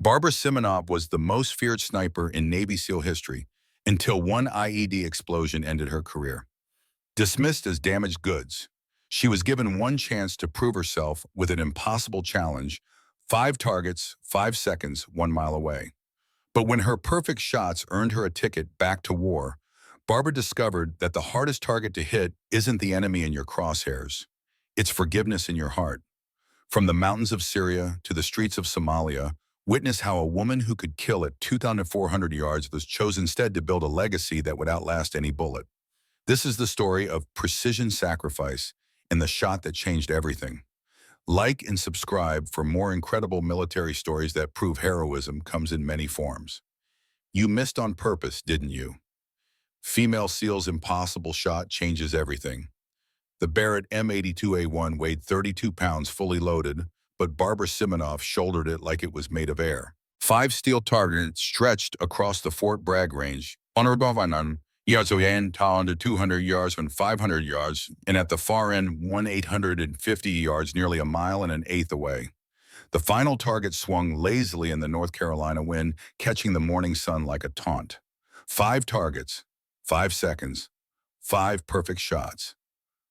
Barbara Simonov was the most feared sniper in Navy SEAL history until one IED explosion ended her career. Dismissed as damaged goods, she was given one chance to prove herself with an impossible challenge: 5 targets, 5 seconds, 1 mile away. But when her perfect shots earned her a ticket back to war, Barbara discovered that the hardest target to hit isn't the enemy in your crosshairs. It's forgiveness in your heart. From the mountains of Syria to the streets of Somalia, witness how a woman who could kill at 2,400 yards was chosen instead to build a legacy that would outlast any bullet. This is the story of precision sacrifice and the shot that changed everything. Like and subscribe for more incredible military stories that prove heroism comes in many forms. You missed on purpose, didn't you? Female SEAL's impossible shot changes everything. The Barrett M82A1 weighed 32 pounds fully loaded, but Barbara Simonov shouldered it like it was made of air. 5 steel targets stretched across the Fort Bragg range, yards away and to 200 yards and 500 yards, and at the far end, 850 yards, nearly a mile and an eighth away. The final target swung lazily in the North Carolina wind, catching the morning sun like a taunt. 5 targets, 5 seconds, 5 perfect shots.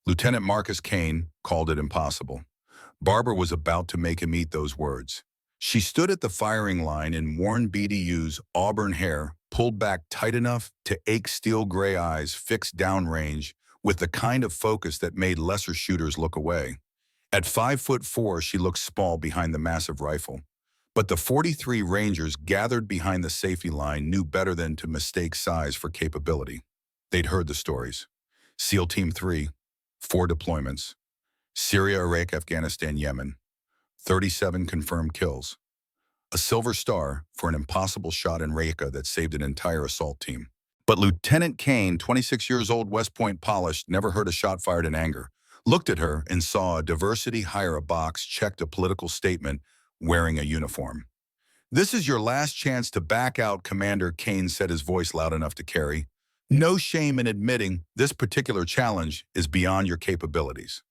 Lieutenant Marcus Kane called it impossible. Barbara was about to make him eat those words. She stood at the firing line in worn BDU's auburn hair, pulled back tight enough to ache steel gray eyes fixed downrange with the kind of focus that made lesser shooters look away. At 5'4", she looked small behind the massive rifle. But the 43 Rangers gathered behind the safety line knew better than to mistake size for capability. They'd heard the stories. SEAL Team 3, 4 deployments. Syria, Iraq, Afghanistan, Yemen. 37 confirmed kills. A silver star for an impossible shot in Raqqa that saved an entire assault team. But Lieutenant Kane, 26 years old, West Point polished, never heard a shot fired in anger, looked at her and saw a diversity hire a box, checked a political statement, wearing a uniform. "This is your last chance to back out, Commander," Kane said, his voice loud enough to carry. "No shame in admitting this particular challenge is beyond your capabilities."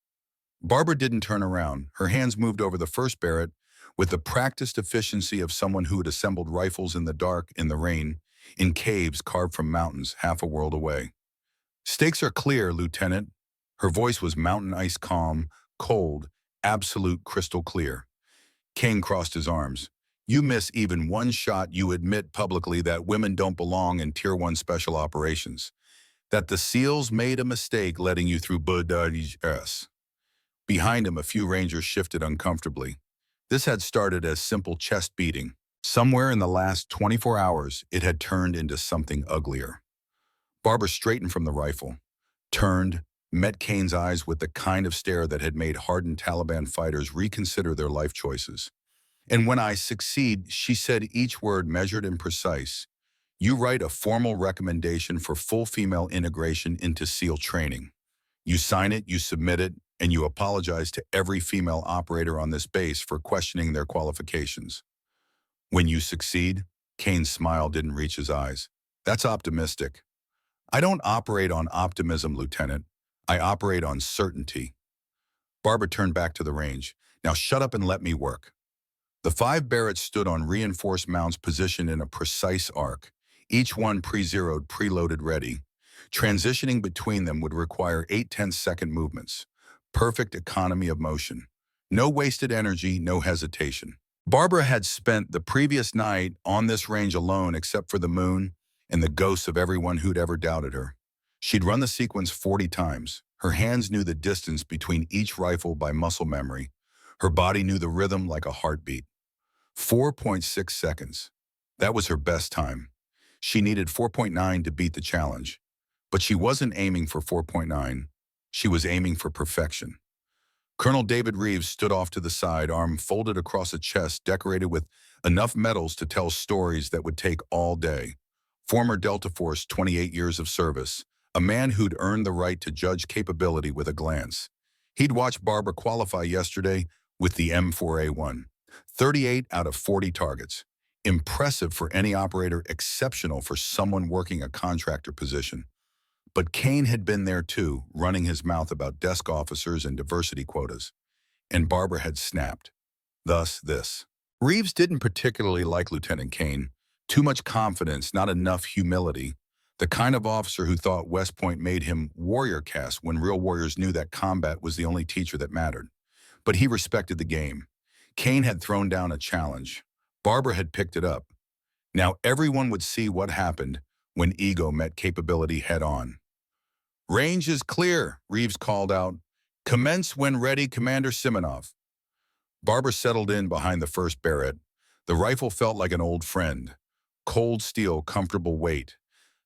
Barbara didn't turn around. Her hands moved over the first Barrett with the practiced efficiency of someone who had assembled rifles in the dark, in the rain, in caves carved from mountains half a world away. "Stakes are clear, Lieutenant." Her voice was mountain ice calm, cold, absolute crystal clear. Kane crossed his arms. "You miss even one shot, you admit publicly that women don't belong in Tier 1 special operations. That the SEALs made a mistake letting you through BDS." Behind him, a few Rangers shifted uncomfortably. This had started as simple chest beating. Somewhere in the last 24 hours, it had turned into something uglier. Barbara straightened from the rifle, turned, met Kane's eyes with the kind of stare that had made hardened Taliban fighters reconsider their life choices. "And when I succeed," she said, each word measured and precise, "you write a formal recommendation for full female integration into SEAL training. You sign it, you submit it, and you apologize to every female operator on this base for questioning their qualifications. When you succeed," Kane's smile didn't reach his eyes, "that's optimistic." "I don't operate on optimism, Lieutenant. I operate on certainty." Barbara turned back to the range. "Now shut up and let me work." The 5 Barretts stood on reinforced mounts positioned in a precise arc, each one pre-zeroed, preloaded, ready. Transitioning between them would require 8 10-second movements. Perfect economy of motion. No wasted energy, no hesitation. Barbara had spent the previous night on this range alone except for the moon and the ghosts of everyone who'd ever doubted her. She'd run the sequence 40 times. Her hands knew the distance between each rifle by muscle memory. Her body knew the rhythm like a heartbeat. 4.6 seconds. That was her best time. She needed 4.9 to beat the challenge. But she wasn't aiming for 4.9. She was aiming for perfection. Colonel David Reeves stood off to the side, arm folded across a chest decorated with enough medals to tell stories that would take all day. Former Delta Force, 28 years of service, a man who'd earned the right to judge capability with a glance. He'd watched Barbara qualify yesterday with the M4A1. 38 out of 40 targets. Impressive for any operator, exceptional for someone working a contractor position. But Kane had been there too, running his mouth about desk officers and diversity quotas. And Barbara had snapped. Thus this. Reeves didn't particularly like Lieutenant Kane. Too much confidence, not enough humility. The kind of officer who thought West Point made him warrior cast when real warriors knew that combat was the only teacher that mattered. But he respected the game. Kane had thrown down a challenge. Barbara had picked it up. Now everyone would see what happened when ego met capability head-on. "Range is clear," Reeves called out. "Commence when ready, Commander Simonov." Barbara settled in behind the first Barrett. The rifle felt like an old friend. Cold steel, comfortable weight.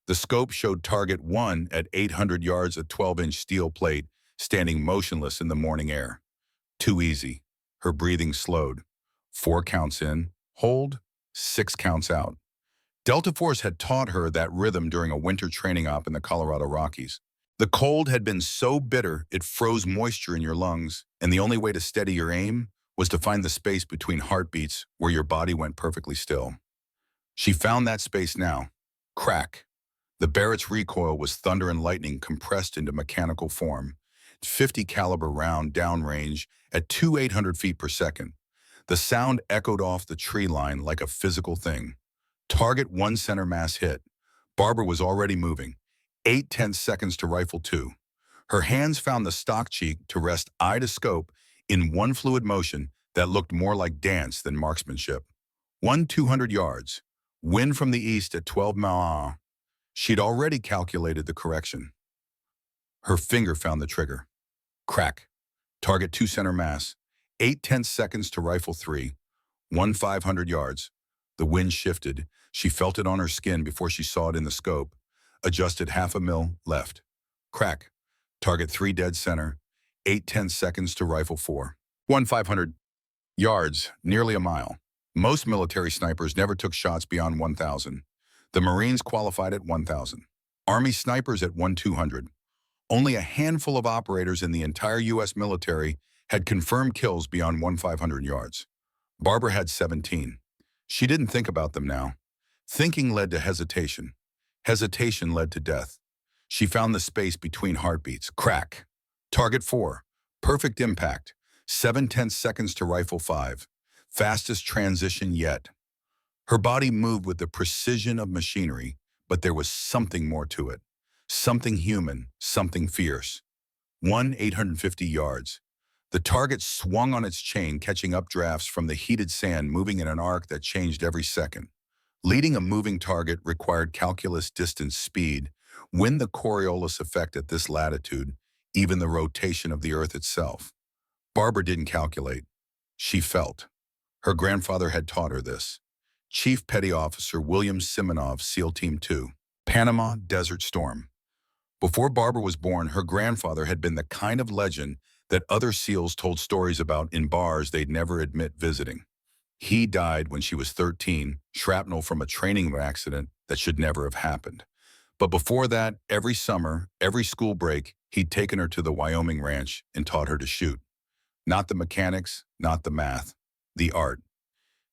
The scope showed target 1 at 800 yards, a 12-inch steel plate, standing motionless in the morning air. Too easy. Her breathing slowed. 4 counts in, hold, 6 counts out. Delta Force had taught her that rhythm during a winter training op in the Colorado Rockies. The cold had been so bitter it froze moisture in your lungs, and the only way to steady your aim was to find the space between heartbeats where your body went perfectly still. She found that space now. Crack. The Barrett's recoil was thunder and lightning compressed into mechanical form. 50 caliber round downrange at 800 feet per second. The sound echoed off the tree line like a physical thing. Target 1 center mass hit. Barbara was already moving. 8 tenths seconds to rifle 2. Her hands found the stock cheek to rest eye to scope in one fluid motion that looked more like dance than marksmanship. 200 yards. Wind from the east at 12 miles. She'd already calculated the correction. Her finger found the trigger. Crack. Target 2 center mass. 8 tenths seconds to rifle 3. 500 yards. The wind shifted. She felt it on her skin before she saw it in the scope. Adjusted 0.5 mil left. Crack. Target 3 dead center. 8 tenths seconds to rifle 4. 500 yards, nearly a mile. Most military snipers never took shots beyond 1,000. The Marines qualified at 1,000. Army snipers at 1,200. Only a handful of operators in the entire U.S. military had confirmed kills beyond 1,500 yards. Barbara had 17. She didn't think about them now. Thinking led to hesitation. Hesitation led to death. She found the space between heartbeats. Crack. Target 4. Perfect impact. 7 tenths seconds to rifle 5. Fastest transition yet. Her body moved with the precision of machinery, but there was something more to it. Something human, something fierce. 850 yards. The target swung on its chain, catching updrafts from the heated sand, moving in an arc that changed every second. Leading a moving target required calculus, distance, speed. When the Coriolis effect at this latitude, even the rotation of the Earth itself. Barbara didn't calculate. She felt. Her grandfather had taught her this. Chief Petty Officer William Simonov, SEAL Team 2. Panama Desert Storm. Before Barbara was born, her grandfather had been the kind of legend that other SEALs told stories about in bars they'd never admit visiting. He died when she was 13, shrapnel from a training accident that should never have happened. But before that, every summer, every school break, he'd taken her to the Wyoming ranch and taught her to shoot. Not the mechanics, not the math, the art.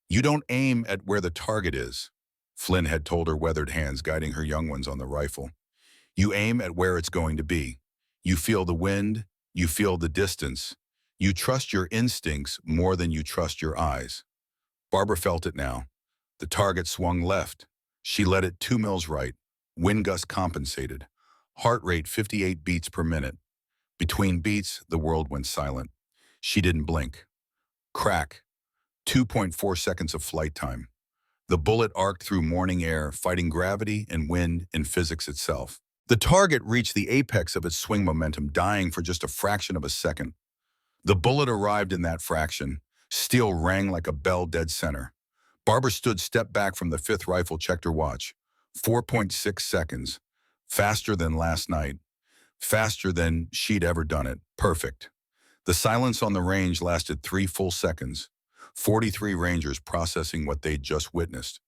"You don't aim at where the target is," Flynn had told her weathered hands guiding her young ones on the rifle. "You aim at where it's going to be. You feel the wind, you feel the distance. You trust your instincts more than you trust your eyes." Barbara felt it now. The target swung left. She let it 2 mils right. Wind gust compensated. Heart rate 58 beats per minute. Between beats, the world went silent. She didn't blink. Crack. 2.4 seconds of flight time. The bullet arced through morning air, fighting gravity and wind and physics itself. The target reached the apex of its swing momentum, dying for just a fraction of a second. The bullet arrived in that fraction. Steel rang like a bell dead center. Barbara stood step back from the 5th rifle, checked her watch. 4.6 seconds. Faster than last night. Faster than she'd ever done it. Perfect. The silence on the range lasted 3 full seconds. 43 Rangers processing what they'd just witnessed.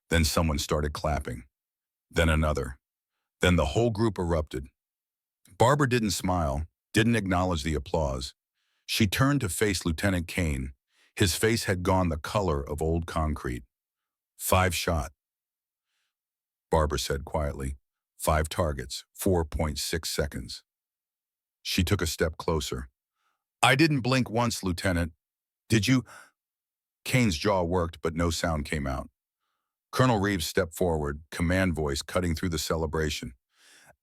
Then someone started clapping. Then another. Then the whole group erupted. Barbara didn't smile, didn't acknowledge the applause. She turned to face Lieutenant Kane. His face had gone the color of old concrete. 5 shot, Barbara said quietly. 5 targets, 4.6 seconds. She took a step closer. "I didn't blink once, Lieutenant. Did you?" Kane's jaw worked, but no sound came out. Colonel Reeves stepped forward, command voice cutting through the celebration.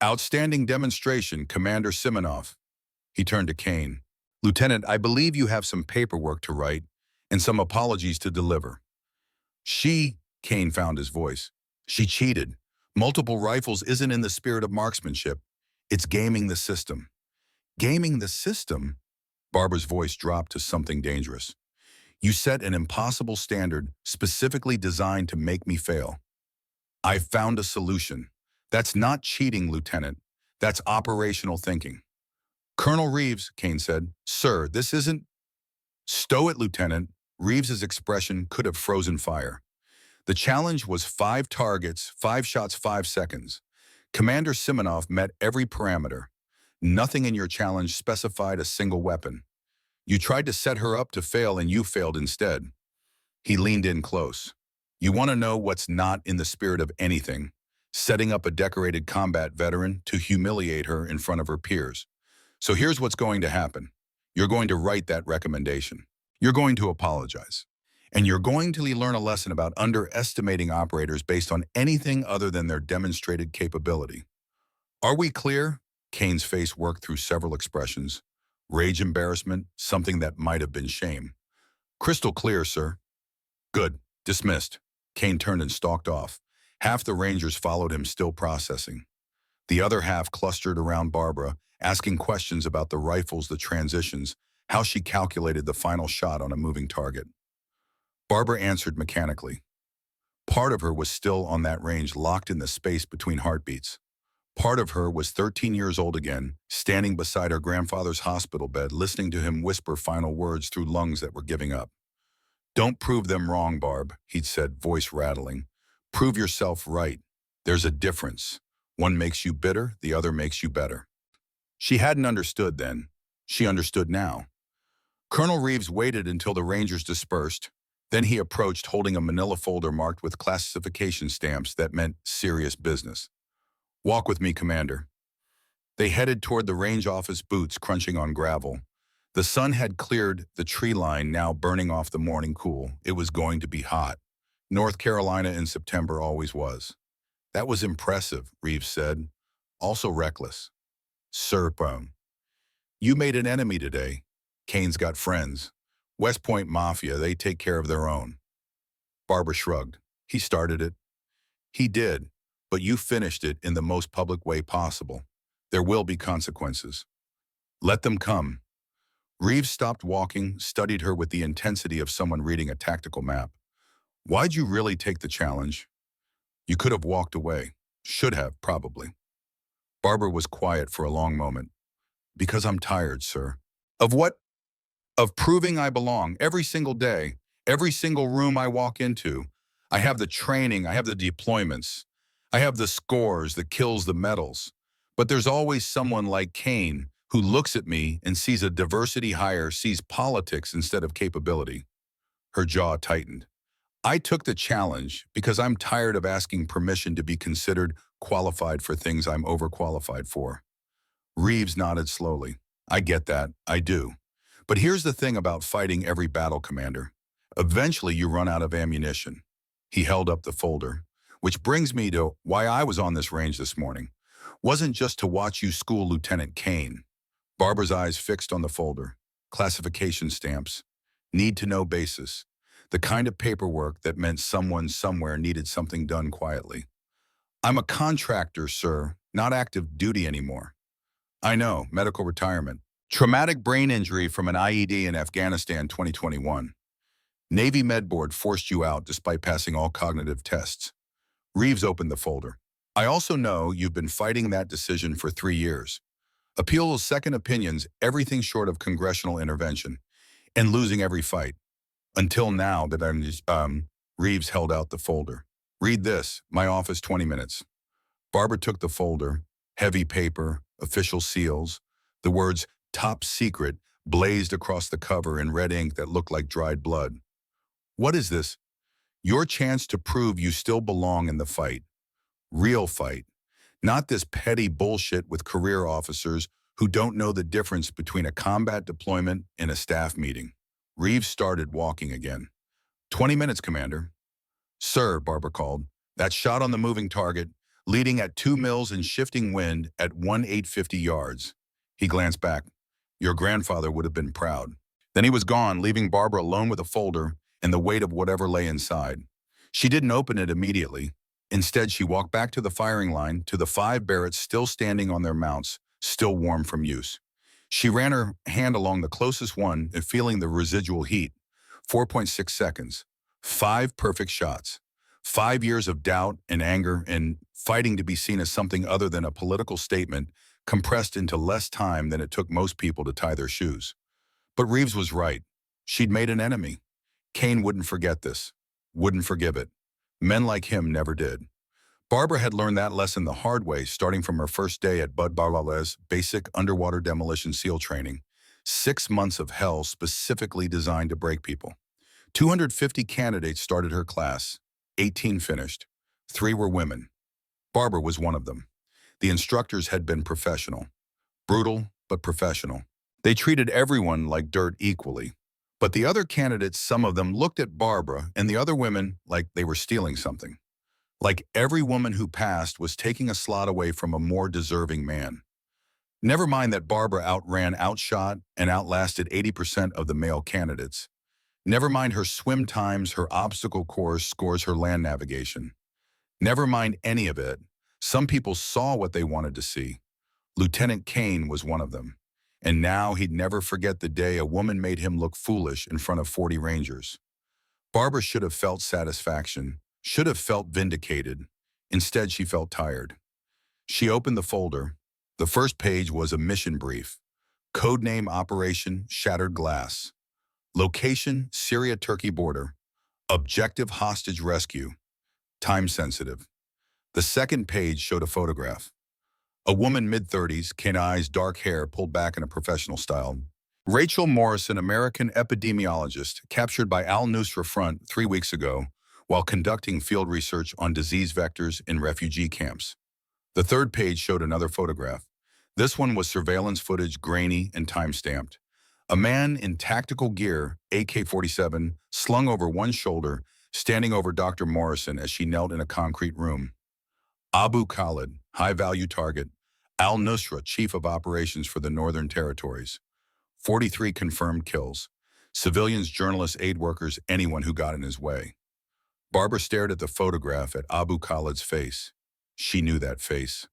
Outstanding demonstration, Commander Siminoff. He turned to Kane. Lieutenant, I believe you have some paperwork to write and some apologies to deliver. Kane found his voice. She cheated. Multiple rifles isn't in the spirit of marksmanship. It's gaming the system. Gaming the system? Barbara's voice dropped to something dangerous. You set an impossible standard specifically designed to make me fail. I found a solution. That's not cheating, Lieutenant. That's operational thinking. Colonel Reeves, Kane said, Sir, this isn't... Stow it, Lieutenant. Reeves's expression could have frozen fire. The challenge was 5 targets, 5 shots, 5 seconds. Commander Siminoff met every parameter. Nothing in your challenge specified a single weapon. You tried to set her up to fail and you failed instead. He leaned in close. You want to know what's not in the spirit of anything? Setting up a decorated combat veteran to humiliate her in front of her peers. So here's what's going to happen. You're going to write that recommendation. You're going to apologize. And you're going to learn a lesson about underestimating operators based on anything other than their demonstrated capability. Are we clear? Kane's face worked through several expressions. Rage, embarrassment, something that might have been shame. Crystal clear, sir. Good. Dismissed. Kane turned and stalked off. Half the Rangers followed him, still processing. The other half clustered around Barbara, asking questions about the rifles, the transitions, how she calculated the final shot on a moving target. Barbara answered mechanically. Part of her was still on that range, locked in the space between heartbeats. Part of her was 13 years old again, standing beside her grandfather's hospital bed, listening to him whisper final words through lungs that were giving up. Don't prove them wrong, Barb, he'd said, voice rattling. Prove yourself right. There's a difference. One makes you bitter, the other makes you better. She hadn't understood then. She understood now. Colonel Reeves waited until the Rangers dispersed. Then he approached, holding a manila folder marked with classification stamps that meant serious business. Walk with me, Commander. They headed toward the range office, boots crunching on gravel. The sun had cleared the tree line, now burning off the morning cool. It was going to be hot. North Carolina in September always was. That was impressive, Reeves said. Also reckless. Sir, you made an enemy today. Kane's got friends. West Point Mafia, they take care of their own. Barbara shrugged. He started it. He did, but you finished it in the most public way possible. There will be consequences. Let them come. Reeves stopped walking, studied her with the intensity of someone reading a tactical map. Why'd you really take the challenge? You could have walked away. Should have, probably. Barbara was quiet for a long moment. Because I'm tired, sir. Of what? Of proving I belong every single day, every single room I walk into. I have the training, I have the deployments. I have the scores, the kills, the medals. But there's always someone like Kane who looks at me and sees a diversity hire, sees politics instead of capability. Her jaw tightened. I took the challenge because I'm tired of asking permission to be considered qualified for things I'm overqualified for. Reeves nodded slowly. I get that, I do. But here's the thing about fighting every battle, Commander. Eventually you run out of ammunition. He held up the folder. Which brings me to why I was on this range this morning. Wasn't just to watch you school Lieutenant Kane. Barbara's eyes fixed on the folder. Classification stamps. Need to know basis. The kind of paperwork that meant someone somewhere needed something done quietly. I'm a contractor, sir, not active duty anymore. I know, medical retirement. Traumatic brain injury from an IED in Afghanistan 2021. Navy Med Board forced you out despite passing all cognitive tests. Reeves opened the folder. I also know you've been fighting that decision for 3 years. Appeals, second opinions, everything short of congressional intervention, and losing every fight. Until now that Reeves held out the folder. Read this, my office 20 minutes. Barbara took the folder, heavy paper, official seals, the words top secret blazed across the cover in red ink that looked like dried blood. What is this? Your chance to prove you still belong in the fight. Real fight. Not this petty bullshit with career officers who don't know the difference between a combat deployment and a staff meeting. Reeves started walking again. 20 minutes, Commander. Sir, Barbara called. That shot on the moving target, leading at 2 mils and shifting wind at 1850 yards. He glanced back. Your grandfather would have been proud. Then he was gone, leaving Barbara alone with a folder and the weight of whatever lay inside. She didn't open it immediately. Instead, she walked back to the firing line, to the 5 Barretts still standing on their mounts, still warm from use. She ran her hand along the closest one and feeling the residual heat. 4.6 seconds. 5 perfect shots. 5 years of doubt and anger and fighting to be seen as something other than a political statement compressed into less time than it took most people to tie their shoes. But Reeves was right. She'd made an enemy. Kane wouldn't forget this. Wouldn't forgive it. Men like him never did. Barbara had learned that lesson the hard way, starting from her first day at Bud Barlal's basic underwater demolition SEAL training. 6 months of hell specifically designed to break people. 250 candidates started her class. 18 finished. 3 were women. Barbara was one of them. The instructors had been professional. Brutal, but professional. They treated everyone like dirt equally. But the other candidates, some of them, looked at Barbara and the other women like they were stealing something. Like every woman who passed was taking a slot away from a more deserving man. Never mind that Barbara outran, outshot, and outlasted 80% of the male candidates. Never mind her swim times, her obstacle course scores, her land navigation. Never mind any of it. Some people saw what they wanted to see. Lieutenant Kane was one of them. And now he'd never forget the day a woman made him look foolish in front of 40 Rangers. Barbara should have felt satisfaction, should have felt vindicated. Instead, she felt tired. She opened the folder. The first page was a mission brief. Codename Operation Shattered Glass. Location, Syria-Turkey border. Objective hostage rescue. Time sensitive. The second page showed a photograph. A woman mid-30s, keen eyes, dark hair pulled back in a professional style. Rachel Morrison, American epidemiologist, captured by Al-Nusra Front 3 weeks ago while conducting field research on disease vectors in refugee camps. The third page showed another photograph. This one was surveillance footage, grainy and time-stamped. A man in tactical gear, AK-47, slung over one shoulder, standing over Dr. Morrison as she knelt in a concrete room. Abu Khalid, high-value target. Al-Nusra, chief of operations for the Northern Territories. 43 confirmed kills. Civilians, journalists, aid workers, anyone who got in his way. Barbara stared at the photograph at Abu Khalid's face. She knew that face.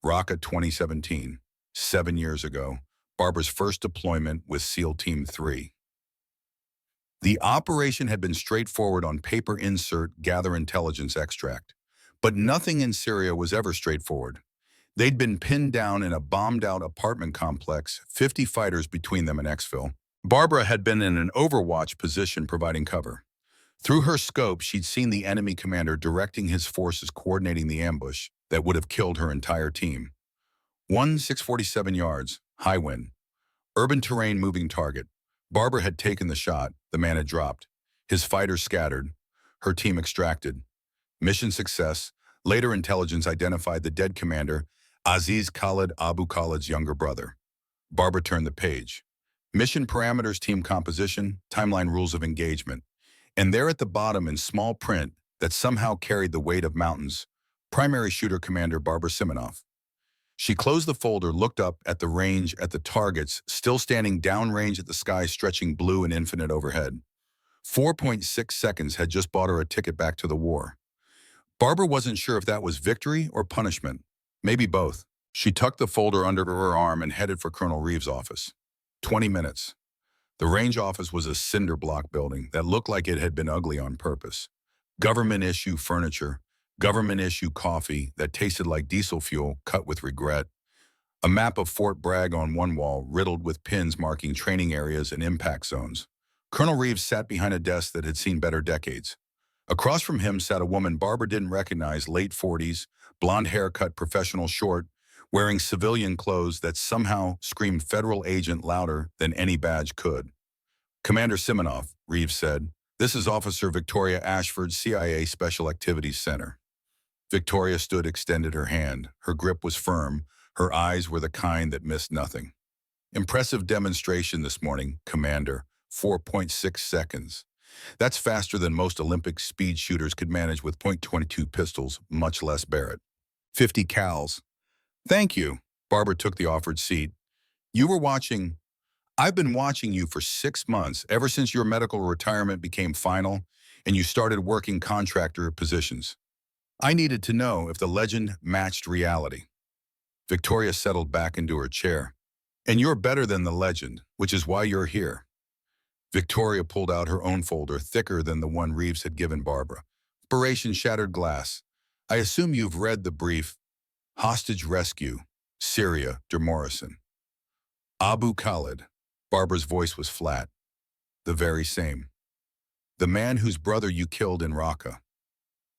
Raqqa 2017, 7 years ago, Barbara's first deployment with SEAL Team 3. The operation had been straightforward on paper, insert, gather intelligence, extract. But nothing in Syria was ever straightforward. They'd been pinned down in a bombed-out apartment complex, 50 fighters between them and exfil. Barbara had been in an overwatch position providing cover. Through her scope, she'd seen the enemy commander directing his forces, coordinating the ambush that would have killed her entire team. 647 yards, high wind. Urban terrain, moving target. Barbara had taken the shot, the man had dropped. His fighters scattered, her team extracted. Mission success. Later intelligence identified the dead commander, Aziz Khalid, Abu Khalid's younger brother. Barbara turned the page. Mission parameters, team composition, timeline, rules of engagement. And there at the bottom in small print that somehow carried the weight of mountains, primary shooter commander Barbara Simonoff. She closed the folder, looked up at the range, at the targets, still standing downrange at the sky stretching blue and infinite overhead. 4.6 seconds had just bought her a ticket back to the war. Barbara wasn't sure if that was victory or punishment. Maybe both. She tucked the folder under her arm and headed for Colonel Reeves' office. 20 minutes. The range office was a cinder block building that looked like it had been ugly on purpose. Government-issue furniture, government-issue coffee that tasted like diesel fuel cut with regret. A map of Fort Bragg on one wall, riddled with pins marking training areas and impact zones. Colonel Reeves sat behind a desk that had seen better decades. Across from him sat a woman Barbara didn't recognize, late 40s, blonde haircut, professional short, wearing civilian clothes that somehow screamed federal agent louder than any badge could. Commander Simonoff, Reeves said, "This is Officer Victoria Ashford, CIA Special Activities Center." Victoria stood, extended her hand. Her grip was firm. Her eyes were the kind that missed nothing. "Impressive demonstration this morning, Commander. 4.6 seconds. That's faster than most Olympic speed shooters could manage with .22 pistols, much less Barrett. 50 cals. Thank you. Barbara took the offered seat. You were watching. I've been watching you for 6 months, ever since your medical retirement became final and you started working contractor positions. I needed to know if the legend matched reality. Victoria settled back into her chair. And you're better than the legend, which is why you're here. Victoria pulled out her own folder, thicker than the one Reeves had given Barbara. Operation Shattered Glass. I assume you've read the brief. Hostage Rescue. Syria, de Morrison. Abu Khalid. Barbara's voice was flat. The very same. The man whose brother you killed in Raqqa.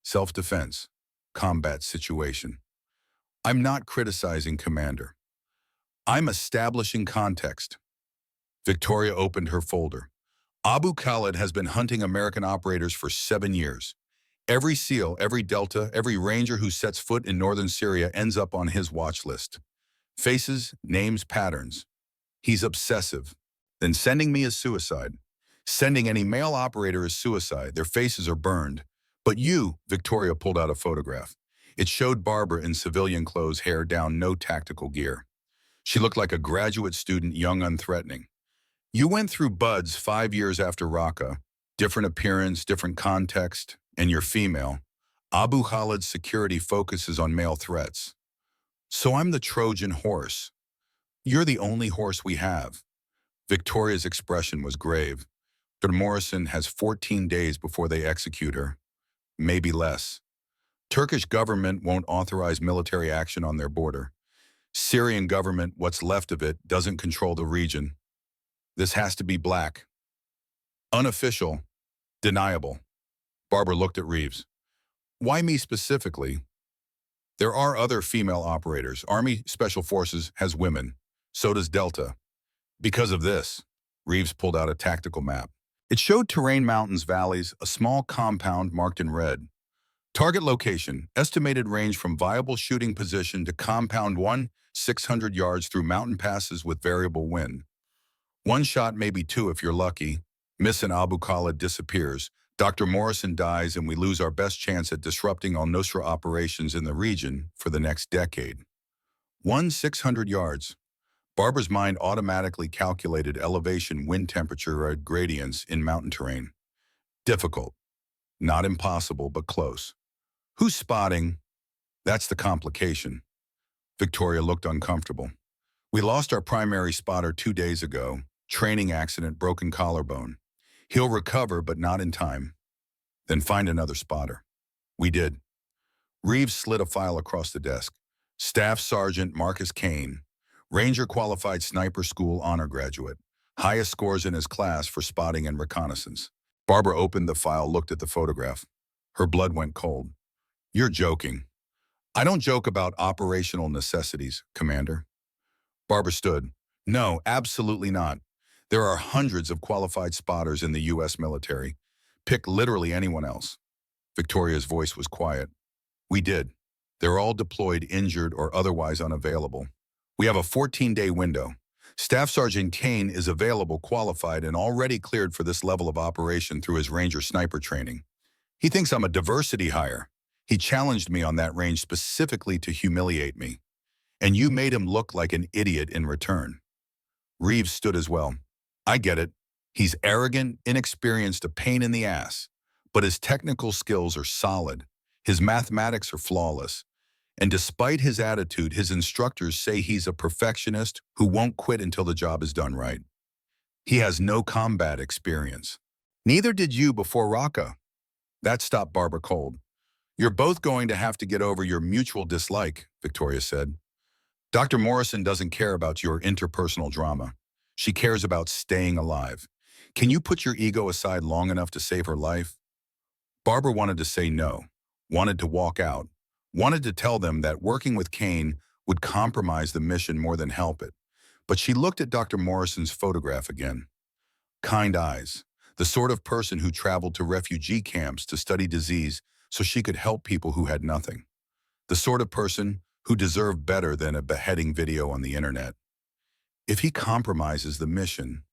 Self-defense. Combat situation. I'm not criticizing Commander. I'm establishing context. Victoria opened her folder. Abu Khalid has been hunting American operators for 7 years. Every SEAL, every Delta, every Ranger who sets foot in northern Syria ends up on his watch list. Faces, names, patterns. He's obsessive. Then sending me is suicide. Sending any male operator is suicide. Their faces are burned. But you, Victoria pulled out a photograph. It showed Barbara in civilian clothes, hair down, no tactical gear. She looked like a graduate student, young, unthreatening. You went through BUDS 5 years after Raqqa. Different appearance, different context, and you're female. Abu Khalid's security focuses on male threats. So I'm the Trojan horse. You're the only horse we have. Victoria's expression was grave. De Morrison has 14 days before they execute her. Maybe less. Turkish government won't authorize military action on their border. Syrian government, what's left of it, doesn't control the region. This has to be black. Unofficial. Deniable. Barbara looked at Reeves. Why me specifically? There are other female operators. Army Special Forces has women. So does Delta. Because of this, Reeves pulled out a tactical map. It showed terrain, mountains, valleys, a small compound marked in red. Target location, estimated range from viable shooting position to compound 600 yards through mountain passes with variable wind. One shot, maybe two if you're lucky. Miss and Abu Khalid disappears. Dr. Morrison dies and we lose our best chance at disrupting al-Nusra operations in the region for the next decade. 600 yards. Barbara's mind automatically calculated elevation, wind temperature gradients in mountain terrain. Difficult. Not impossible, but close. Who's spotting? That's the complication. Victoria looked uncomfortable. We lost our primary spotter 2 days ago. Training accident, broken collarbone. He'll recover, but not in time. Then find another spotter. We did. Reeves slid a file across the desk. Staff Sergeant Marcus Kane, Ranger Qualified Sniper School honor graduate. Highest scores in his class for spotting and reconnaissance. Barbara opened the file, looked at the photograph. Her blood went cold. You're joking. I don't joke about operational necessities, Commander. Barbara stood. No, absolutely not. There are hundreds of qualified spotters in the U.S. military. Pick literally anyone else. Victoria's voice was quiet. We did. They're all deployed, injured, or otherwise unavailable. We have a 14-day window. Staff Sergeant Kane is available, qualified, and already cleared for this level of operation through his Ranger sniper training. He thinks I'm a diversity hire. He challenged me on that range specifically to humiliate me. And you made him look like an idiot in return. Reeves stood as well. I get it. He's arrogant, inexperienced, a pain in the ass. But his technical skills are solid. His mathematics are flawless. And despite his attitude, his instructors say he's a perfectionist who won't quit until the job is done right. He has no combat experience. Neither did you before Raqqa. That stopped Barbara cold. You're both going to have to get over your mutual dislike, Victoria said. Dr. Morrison doesn't care about your interpersonal drama. She cares about staying alive. Can you put your ego aside long enough to save her life? Barbara wanted to say no, wanted to walk out, wanted to tell them that working with Kane would compromise the mission more than help it. But she looked at Dr. Morrison's photograph again. Kind eyes, the sort of person who traveled to refugee camps to study disease so she could help people who had nothing. The sort of person who deserved better than a beheading video on the internet. If he compromises the mission,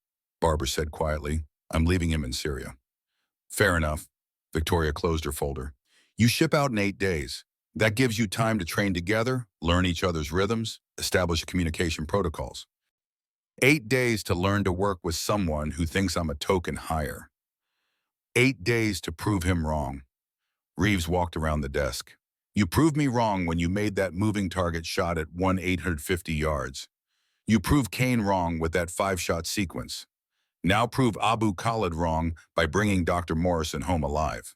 Barbara said quietly, I'm leaving him in Syria. Fair enough. Victoria closed her folder. You ship out in 8 days. That gives you time to train together, learn each other's rhythms, establish communication protocols. 8 days to learn to work with someone who thinks I'm a token hire. 8 days to prove him wrong. Reeves walked around the desk. You proved me wrong when you made that moving target shot at 1,850 yards. You proved Kane wrong with that 5-shot sequence. Now prove Abu Khalid wrong by bringing Dr. Morrison home alive.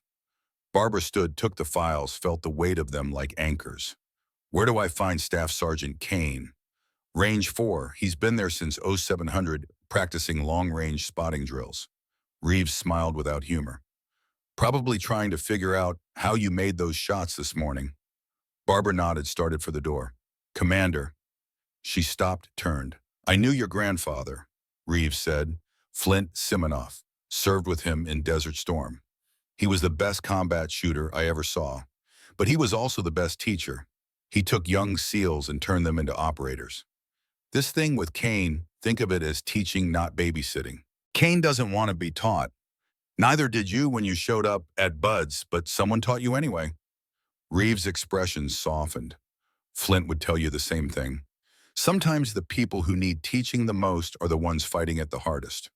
Barbara stood, took the files, felt the weight of them like anchors. Where do I find Staff Sergeant Kane? Range 4, he's been there since 0700, practicing long-range spotting drills. Reeves smiled without humor. Probably trying to figure out how you made those shots this morning. Barbara nodded, started for the door. Commander. She stopped, turned. I knew your grandfather, Reeves said. Flint Simonoff, served with him in Desert Storm. He was the best combat shooter I ever saw, but he was also the best teacher. He took young SEALs and turned them into operators. This thing with Kane, think of it as teaching, not babysitting. Kane doesn't want to be taught. Neither did you when you showed up at Bud's, but someone taught you anyway. Reeves' expression softened. Flint would tell you the same thing. Sometimes the people who need teaching the most are the ones fighting it the hardest.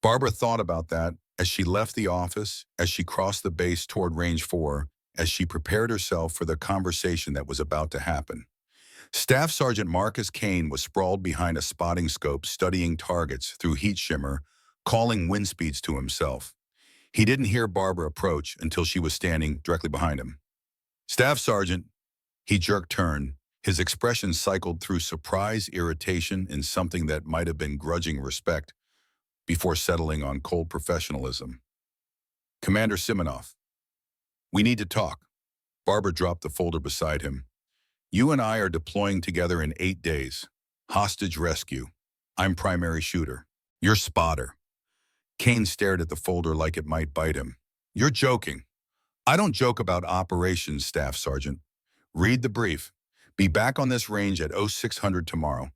Barbara thought about that as she left the office, as she crossed the base toward Range 4, as she prepared herself for the conversation that was about to happen. Staff Sergeant Marcus Kane was sprawled behind a spotting scope, studying targets through heat shimmer, calling wind speeds to himself. He didn't hear Barbara approach until she was standing directly behind him. Staff Sergeant, he jerked turn. His expression cycled through surprise, irritation, and something that might have been grudging respect before settling on cold professionalism. Commander Simonoff, we need to talk. Barbara dropped the folder beside him. You and I are deploying together in 8 days. Hostage rescue. I'm primary shooter. You're spotter. Kane stared at the folder like it might bite him. You're joking. I don't joke about operations, Staff Sergeant. Read the brief. Be back on this range at 0600 tomorrow.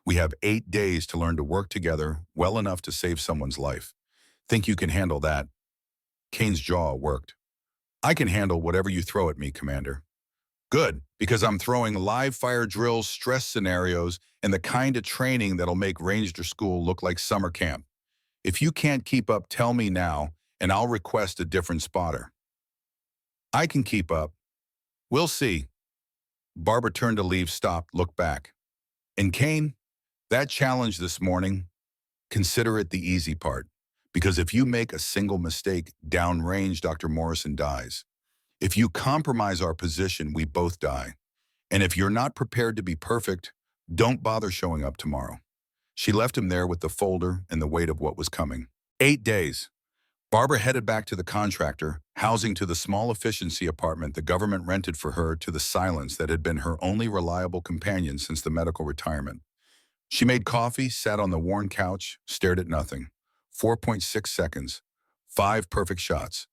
We have 8 days to learn to work together well enough to save someone's life. Think you can handle that? Kane's jaw worked. I can handle whatever you throw at me, Commander. Good, because I'm throwing live fire drills, stress scenarios, and the kind of training that'll make Ranger School look like summer camp. If you can't keep up, tell me now, and I'll request a different spotter. I can keep up. We'll see. Barbara turned to leave, stopped, looked back. And Kane, that challenge this morning, consider it the easy part. Because if you make a single mistake, downrange, Dr. Morrison dies. If you compromise our position, we both die. And if you're not prepared to be perfect, don't bother showing up tomorrow. She left him there with the folder and the weight of what was coming. 8 days. Barbara headed back to the contractor, housing to the small efficiency apartment the government rented for her, to the silence that had been her only reliable companion since the medical retirement. She made coffee, sat on the worn couch, stared at nothing. 4.6 seconds. 5 perfect shots.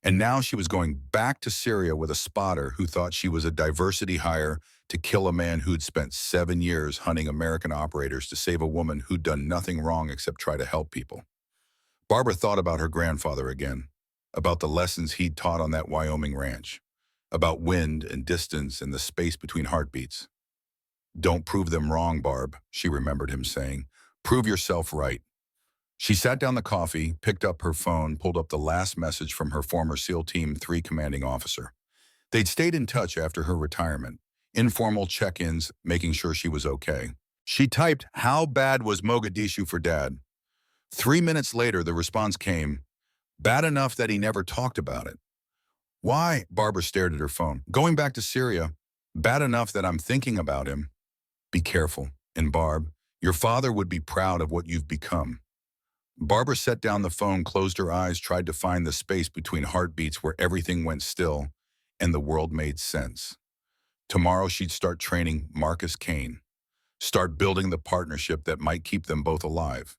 And now she was going back to Syria with a spotter who thought she was a diversity hire to kill a man who'd spent 7 years hunting American operators to save a woman who'd done nothing wrong except try to help people. Barbara thought about her grandfather again, about the lessons he'd taught on that Wyoming ranch, about wind and distance and the space between heartbeats. Don't prove them wrong, Barb, she remembered him saying. Prove yourself right. She sat down the coffee, picked up her phone, pulled up the last message from her former SEAL Team 3 commanding officer. They'd stayed in touch after her retirement, informal check-ins, making sure she was okay. She typed, "How bad was Mogadishu for Dad?" 3 minutes later, the response came, "Bad enough that he never talked about it." Why? Barbara stared at her phone. "Going back to Syria. Bad enough that I'm thinking about him." Be careful. And Barb, your father would be proud of what you've become. Barbara set down the phone, closed her eyes, tried to find the space between heartbeats where everything went still and the world made sense. Tomorrow she'd start training Marcus Kane. Start building the partnership that might keep them both alive.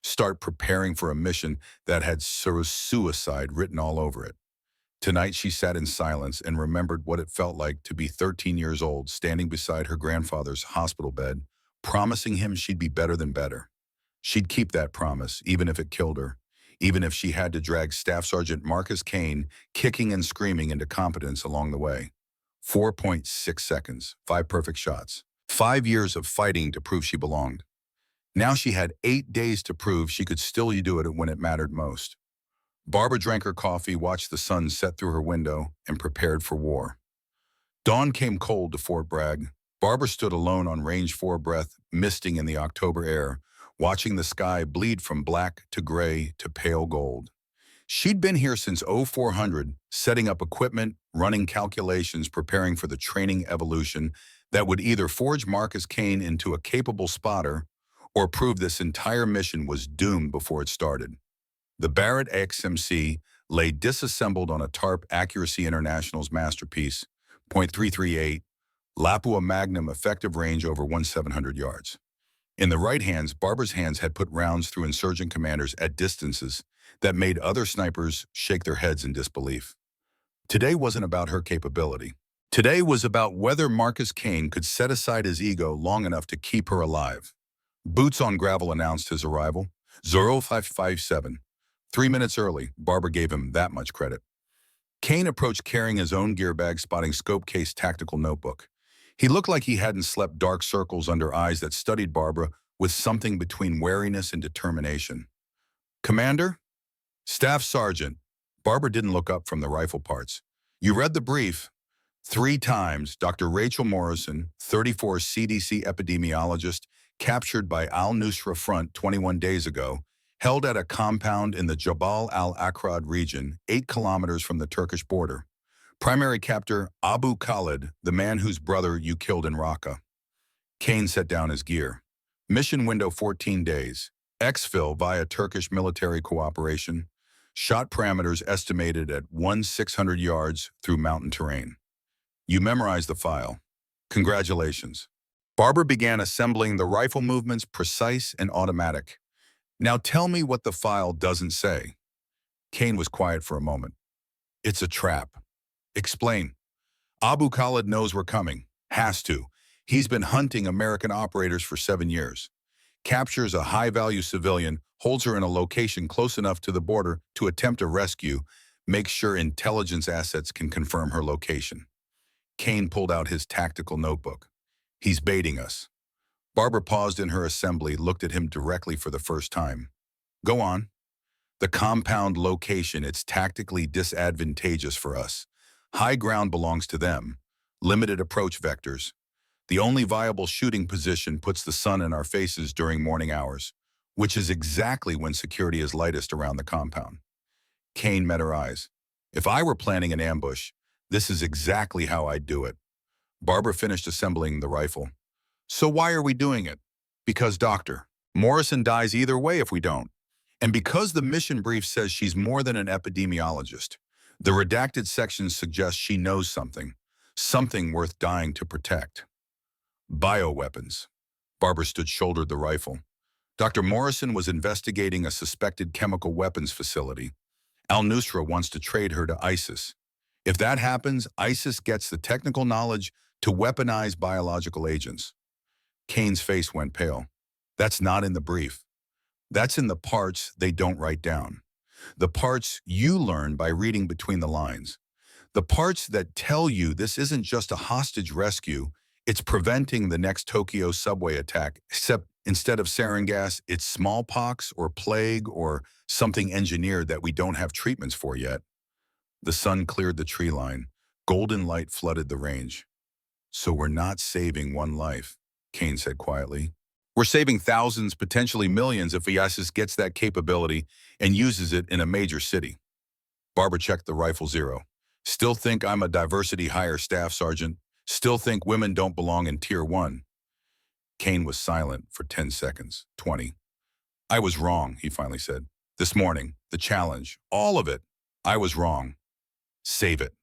Start preparing for a mission that had suicide written all over it. Tonight she sat in silence and remembered what it felt like to be 13 years old, standing beside her grandfather's hospital bed, promising him she'd be better than better. She'd keep that promise, even if it killed her, even if she had to drag Staff Sergeant Marcus Kane kicking and screaming into competence along the way. 4.6 seconds, 5 perfect shots. 5 years of fighting to prove she belonged. Now she had 8 days to prove she could still do it when it mattered most. Barbara drank her coffee, watched the sun set through her window, and prepared for war. Dawn came cold to Fort Bragg. Barbara stood alone on Range 4 breath, misting in the October air, watching the sky bleed from black to gray to pale gold. She'd been here since 0400, setting up equipment, running calculations, preparing for the training evolution that would either forge Marcus Kane into a capable spotter or prove this entire mission was doomed before it started. The Barrett XMC lay disassembled on a tarp, Accuracy International's masterpiece, .338, Lapua Magnum, effective range over 1,700 yards. In the right hands, Barbara's hands had put rounds through insurgent commanders at distances that made other snipers shake their heads in disbelief. Today wasn't about her capability. Today was about whether Marcus Kane could set aside his ego long enough to keep her alive. Boots on Gravel announced his arrival. 0557. 3 minutes early, Barbara gave him that much credit. Kane approached carrying his own gear bag, spotting scope case tactical notebook. He looked like he hadn't slept, dark circles under eyes that studied Barbara with something between wariness and determination. Commander? Staff Sergeant. Barbara didn't look up from the rifle parts. You read the brief. 3 times, Dr. Rachel Morrison, 34 CDC epidemiologist, captured by al-Nusra Front 21 days ago, held at a compound in the Jabal al-Akrad region, 8 kilometers from the Turkish border. Primary captor Abu Khalid, the man whose brother you killed in Raqqa. Kane set down his gear. Mission window 14 days. Exfil via Turkish military cooperation. Shot parameters estimated at 1,600 yards through mountain terrain. You memorized the file. Congratulations. Barbara began assembling the rifle movements, precise and automatic. Now tell me what the file doesn't say. Kane was quiet for a moment. It's a trap. Explain. Abu Khalid knows we're coming. Has to. He's been hunting American operators for 7 years. Captures a high-value civilian, holds her in a location close enough to the border to attempt a rescue, makes sure intelligence assets can confirm her location. Kane pulled out his tactical notebook. He's baiting us. Barbara paused in her assembly, looked at him directly for the first time. Go on. The compound location, it's tactically disadvantageous for us. High ground belongs to them. Limited approach vectors. The only viable shooting position puts the sun in our faces during morning hours, which is exactly when security is lightest around the compound. Kane met her eyes. If I were planning an ambush, this is exactly how I'd do it. Barbara finished assembling the rifle. So why are we doing it? Because, Doctor, Morrison dies either way if we don't. And because the mission brief says she's more than an epidemiologist, the redacted section suggests she knows something worth dying to protect. Bioweapons. Barbara shouldered the rifle. Dr. Morrison was investigating a suspected chemical weapons facility. Al-Nusra wants to trade her to ISIS. If that happens, ISIS gets the technical knowledge to weaponize biological agents. Kane's face went pale. That's not in the brief. That's in the parts they don't write down. The parts you learn by reading between the lines. The parts that tell you this isn't just a hostage rescue, it's preventing the next Tokyo subway attack, except instead of sarin gas, it's smallpox or plague or something engineered that we don't have treatments for yet. The sun cleared the tree line. Golden light flooded the range. So we're not saving one life, Kane said quietly. We're saving thousands, potentially millions if ISIS gets that capability and uses it in a major city. Barbara checked the rifle zero. Still think I'm a diversity hire staff sergeant. Still think women don't belong in Tier 1. Kane was silent for 10 seconds, 20. I was wrong, he finally said. This morning, the challenge, all of it, I was wrong. Save it.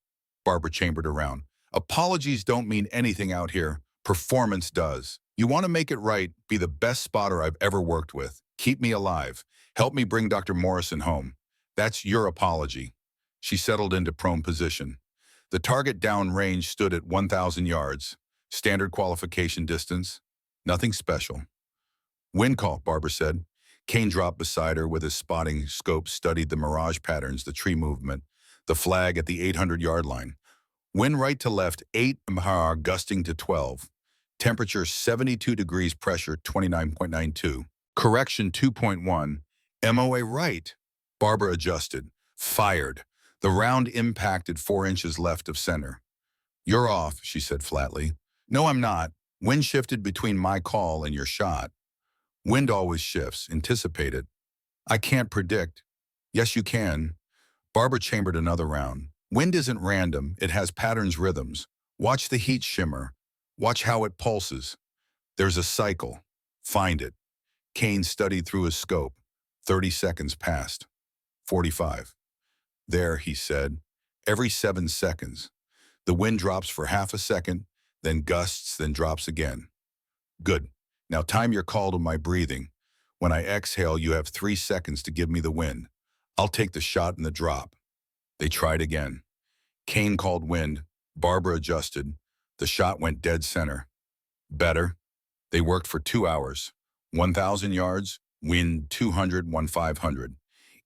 Barbara chambered around. Apologies don't mean anything out here. Performance does. You want to make it right, be the best spotter I've ever worked with. Keep me alive. Help me bring Dr. Morrison home. That's your apology. She settled into prone position. The target down range stood at 1,000 yards. Standard qualification distance. Nothing special. Wind call, Barbara said. Kane dropped beside her with his spotting scope, studied the mirage patterns, the tree movement, the flag at the 800-yard line. Wind right to left, 8 mph, gusting to 12. Temperature 72 degrees, pressure 29.92. Correction 2.1. MOA right. Barbara adjusted. Fired. The round impacted 4 inches left of center. You're off, she said flatly. No, I'm not. Wind shifted between my call and your shot. Wind always shifts. Anticipate it. I can't predict. Yes, you can. Barbara chambered another round. Wind isn't random. It has patterns, rhythms. Watch the heat shimmer. Watch how it pulses. There's a cycle. Find it. Kane studied through his scope. 30 seconds passed. 45. There, he said. Every 7 seconds. The wind drops for half a second, then gusts, then drops again. Good. Now time your call to my breathing. When I exhale, you have 3 seconds to give me the wind. I'll take the shot and the drop. They tried again. Kane called wind. Barbara adjusted. The shot went dead center. Better. They worked for 2 hours. 1,000 yards, wind 200, 500.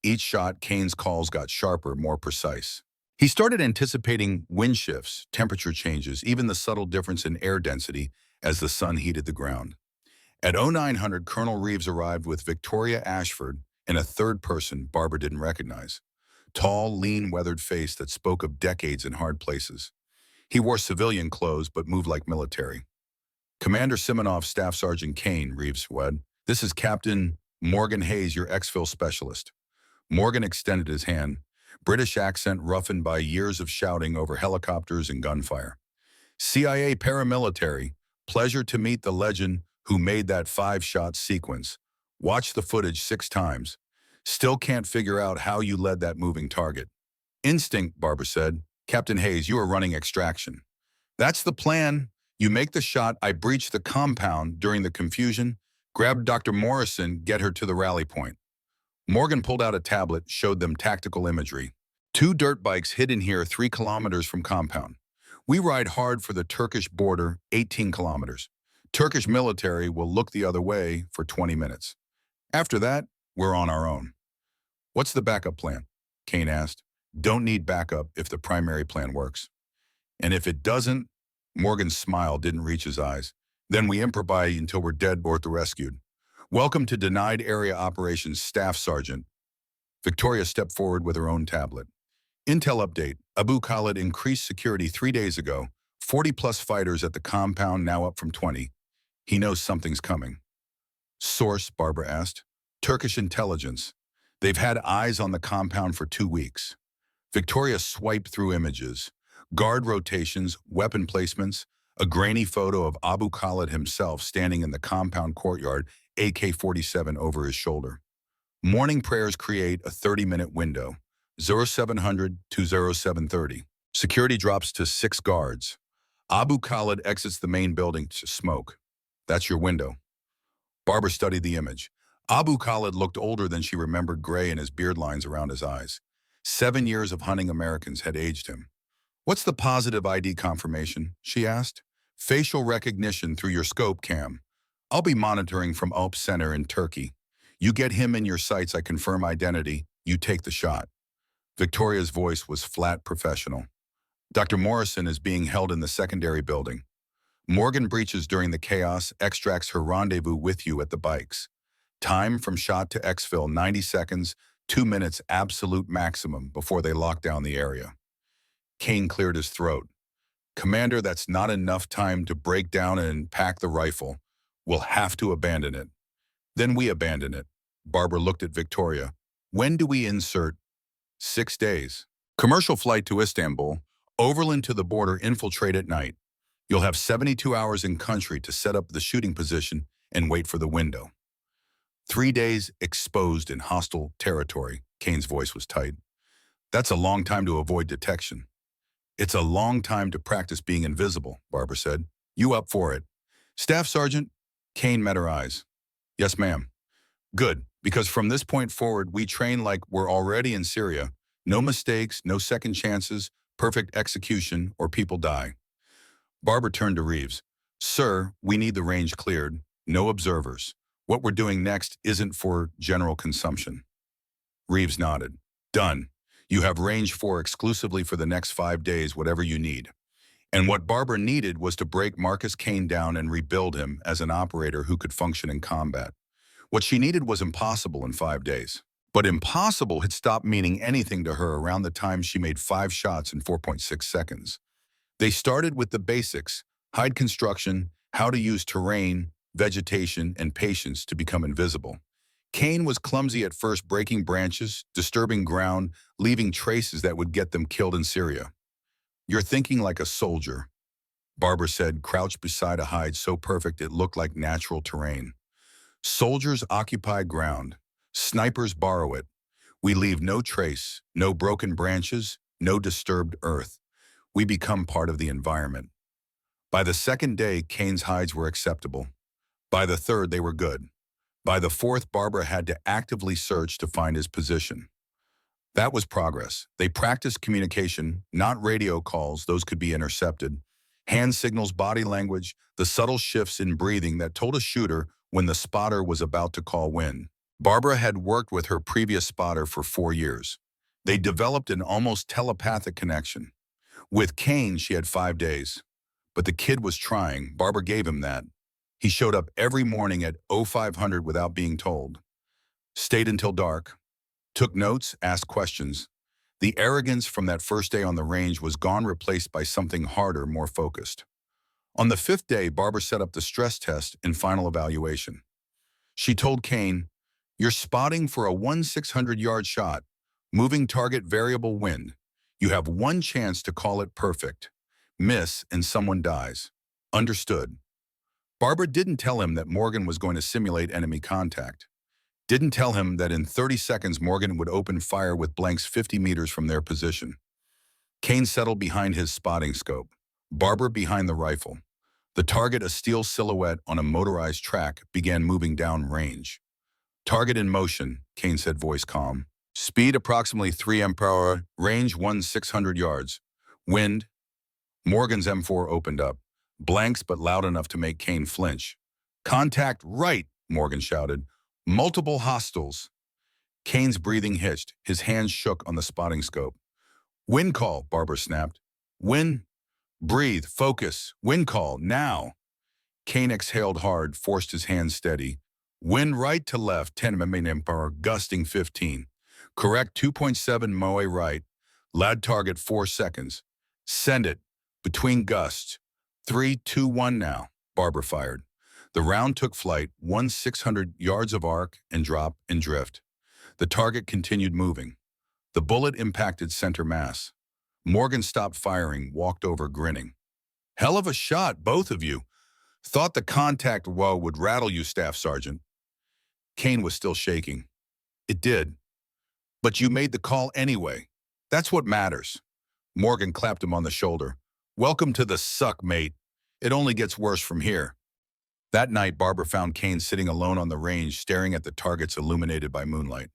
Each shot, Kane's calls got sharper, more precise. He started anticipating wind shifts, temperature changes, even the subtle difference in air density as the sun heated the ground. At 0900, Colonel Reeves arrived with Victoria Ashford and a third person Barbara didn't recognize. Tall, lean, weathered face that spoke of decades in hard places. He wore civilian clothes but moved like military. Commander Simonoff, Staff Sergeant Kane, Reeves said. This is Captain Morgan Hayes, your exfil specialist. Morgan extended his hand, British accent roughened by years of shouting over helicopters and gunfire. CIA paramilitary, pleasure to meet the legend who made that 5-shot sequence. Watched the footage 6 times. Still can't figure out how you led that moving target. Instinct, Barbara said. Captain Hayes, you are running extraction. That's the plan. You make the shot, I breach the compound during the confusion, grab Dr. Morrison, get her to the rally point. Morgan pulled out a tablet, showed them tactical imagery. 2 dirt bikes hidden here 3 kilometers from compound. We ride hard for the Turkish border, 18 kilometers. Turkish military will look the other way for 20 minutes. After that, we're on our own. What's the backup plan? Kane asked. Don't need backup if the primary plan works. And if it doesn't, Morgan's smile didn't reach his eyes. Then we improvise until we're dead or rescued. Welcome to Denied Area Operations, Staff Sergeant. Victoria stepped forward with her own tablet. Intel update. Abu Khalid increased security 3 days ago. 40-plus fighters at the compound, now up from 20. He knows something's coming. Source, Barbara asked. Turkish intelligence. They've had eyes on the compound for 2 weeks. Victoria swiped through images. Guard rotations, weapon placements, a grainy photo of Abu Khalid himself standing in the compound courtyard, AK-47 over his shoulder. Morning prayers create a 30-minute window, 0700 to 0730. Security drops to 6 guards. Abu Khalid exits the main building to smoke. That's your window. Barbara studied the image. Abu Khalid looked older than she remembered, gray in his beard lines around his eyes. 7 years of hunting Americans had aged him. What's the positive ID confirmation? She asked. Facial recognition through your scope cam. I'll be monitoring from Alp Center in Turkey. You get him in your sights, I confirm identity. You take the shot. Victoria's voice was flat, professional. Dr. Morrison is being held in the secondary building. Morgan breaches during the chaos, extracts her rendezvous with you at the bikes. Time from shot to exfil, 90 seconds, 2 minutes absolute maximum before they lock down the area. Kane cleared his throat. Commander, that's not enough time to break down and pack the rifle. We'll have to abandon it. Then we abandon it. Barbara looked at Victoria. When do we insert? 6 days. Commercial flight to Istanbul, overland to the border, infiltrate at night. You'll have 72 hours in country to set up the shooting position and wait for the window. 3 days exposed in hostile territory. Kane's voice was tight. That's a long time to avoid detection. It's a long time to practice being invisible, Barbara said. You up for it? Staff Sergeant? Kane met her eyes. Yes, ma'am. Good, because from this point forward, we train like we're already in Syria. No mistakes, no second chances, perfect execution, or people die. Barbara turned to Reeves. Sir, we need the range cleared. No observers. What we're doing next isn't for general consumption. Reeves nodded. Done. You have range 4 exclusively for the next 5 days, whatever you need. And what Barbara needed was to break Marcus Kane down and rebuild him as an operator who could function in combat. What she needed was impossible in 5 days. But impossible had stopped meaning anything to her around the time she made 5 shots in 4.6 seconds. They started with the basics: hide construction, how to use terrain, vegetation, and patience to become invisible. Kane was clumsy at first, breaking branches, disturbing ground, leaving traces that would get them killed in Syria. You're thinking like a soldier, Barbara said, crouched beside a hide so perfect it looked like natural terrain. Soldiers occupy ground. Snipers borrow it. We leave no trace, no broken branches, no disturbed earth. We become part of the environment. By the second day, Kane's hides were acceptable. By the third, they were good. By the fourth, Barbara had to actively search to find his position. That was progress. They practiced communication, not radio calls, those could be intercepted. Hand signals, body language, the subtle shifts in breathing that told a shooter when the spotter was about to call when. Barbara had worked with her previous spotter for 4 years. They developed an almost telepathic connection. With Kane, she had 5 days. But the kid was trying. Barbara gave him that. He showed up every morning at 0500 without being told. Stayed until dark. Took notes, asked questions. The arrogance from that first day on the range was gone, replaced by something harder, more focused. On the 5th day, Barbara set up the stress test and final evaluation. She told Kane, "You're spotting for a 1/600-yard shot. Moving target, variable wind. You have one chance to call it perfect. Miss and someone dies. Understood." Barbara didn't tell him that Morgan was going to simulate enemy contact. Didn't tell him that in 30 seconds Morgan would open fire with blanks 50 meters from their position. Kane settled behind his spotting scope. Barbara behind the rifle. The target, a steel silhouette on a motorized track, began moving down range. "Target in motion," Kane said, voice calm. "Speed approximately 3 mph, range 1/600 yards. Wind." Morgan's M4 opened up. Blanks, but loud enough to make Kane flinch. "Contact right," Morgan shouted. "Multiple hostiles." Kane's breathing hitched. His hands shook on the spotting scope. "Wind call," Barbara snapped. "Wind. Breathe. Focus. Wind call. Now." Kane exhaled hard, forced his hands steady. "Wind right to left, 10 mph, gusting 15. Correct 2.7 moe right. Lad target 4 seconds. Send it. Between gusts. 3, 2, 1 now." Barbara fired. The round took flight, 1/600 yards of arc and drop and drift. The target continued moving. The bullet impacted center mass. Morgan stopped firing, walked over grinning. "Hell of a shot, both of you. Thought the contact woe would rattle you, Staff Sergeant." Kane was still shaking. "It did. But you made the call anyway. That's what matters." Morgan clapped him on the shoulder. "Welcome to the suck, mate. It only gets worse from here." That night, Barbara found Kane sitting alone on the range, staring at the targets illuminated by moonlight.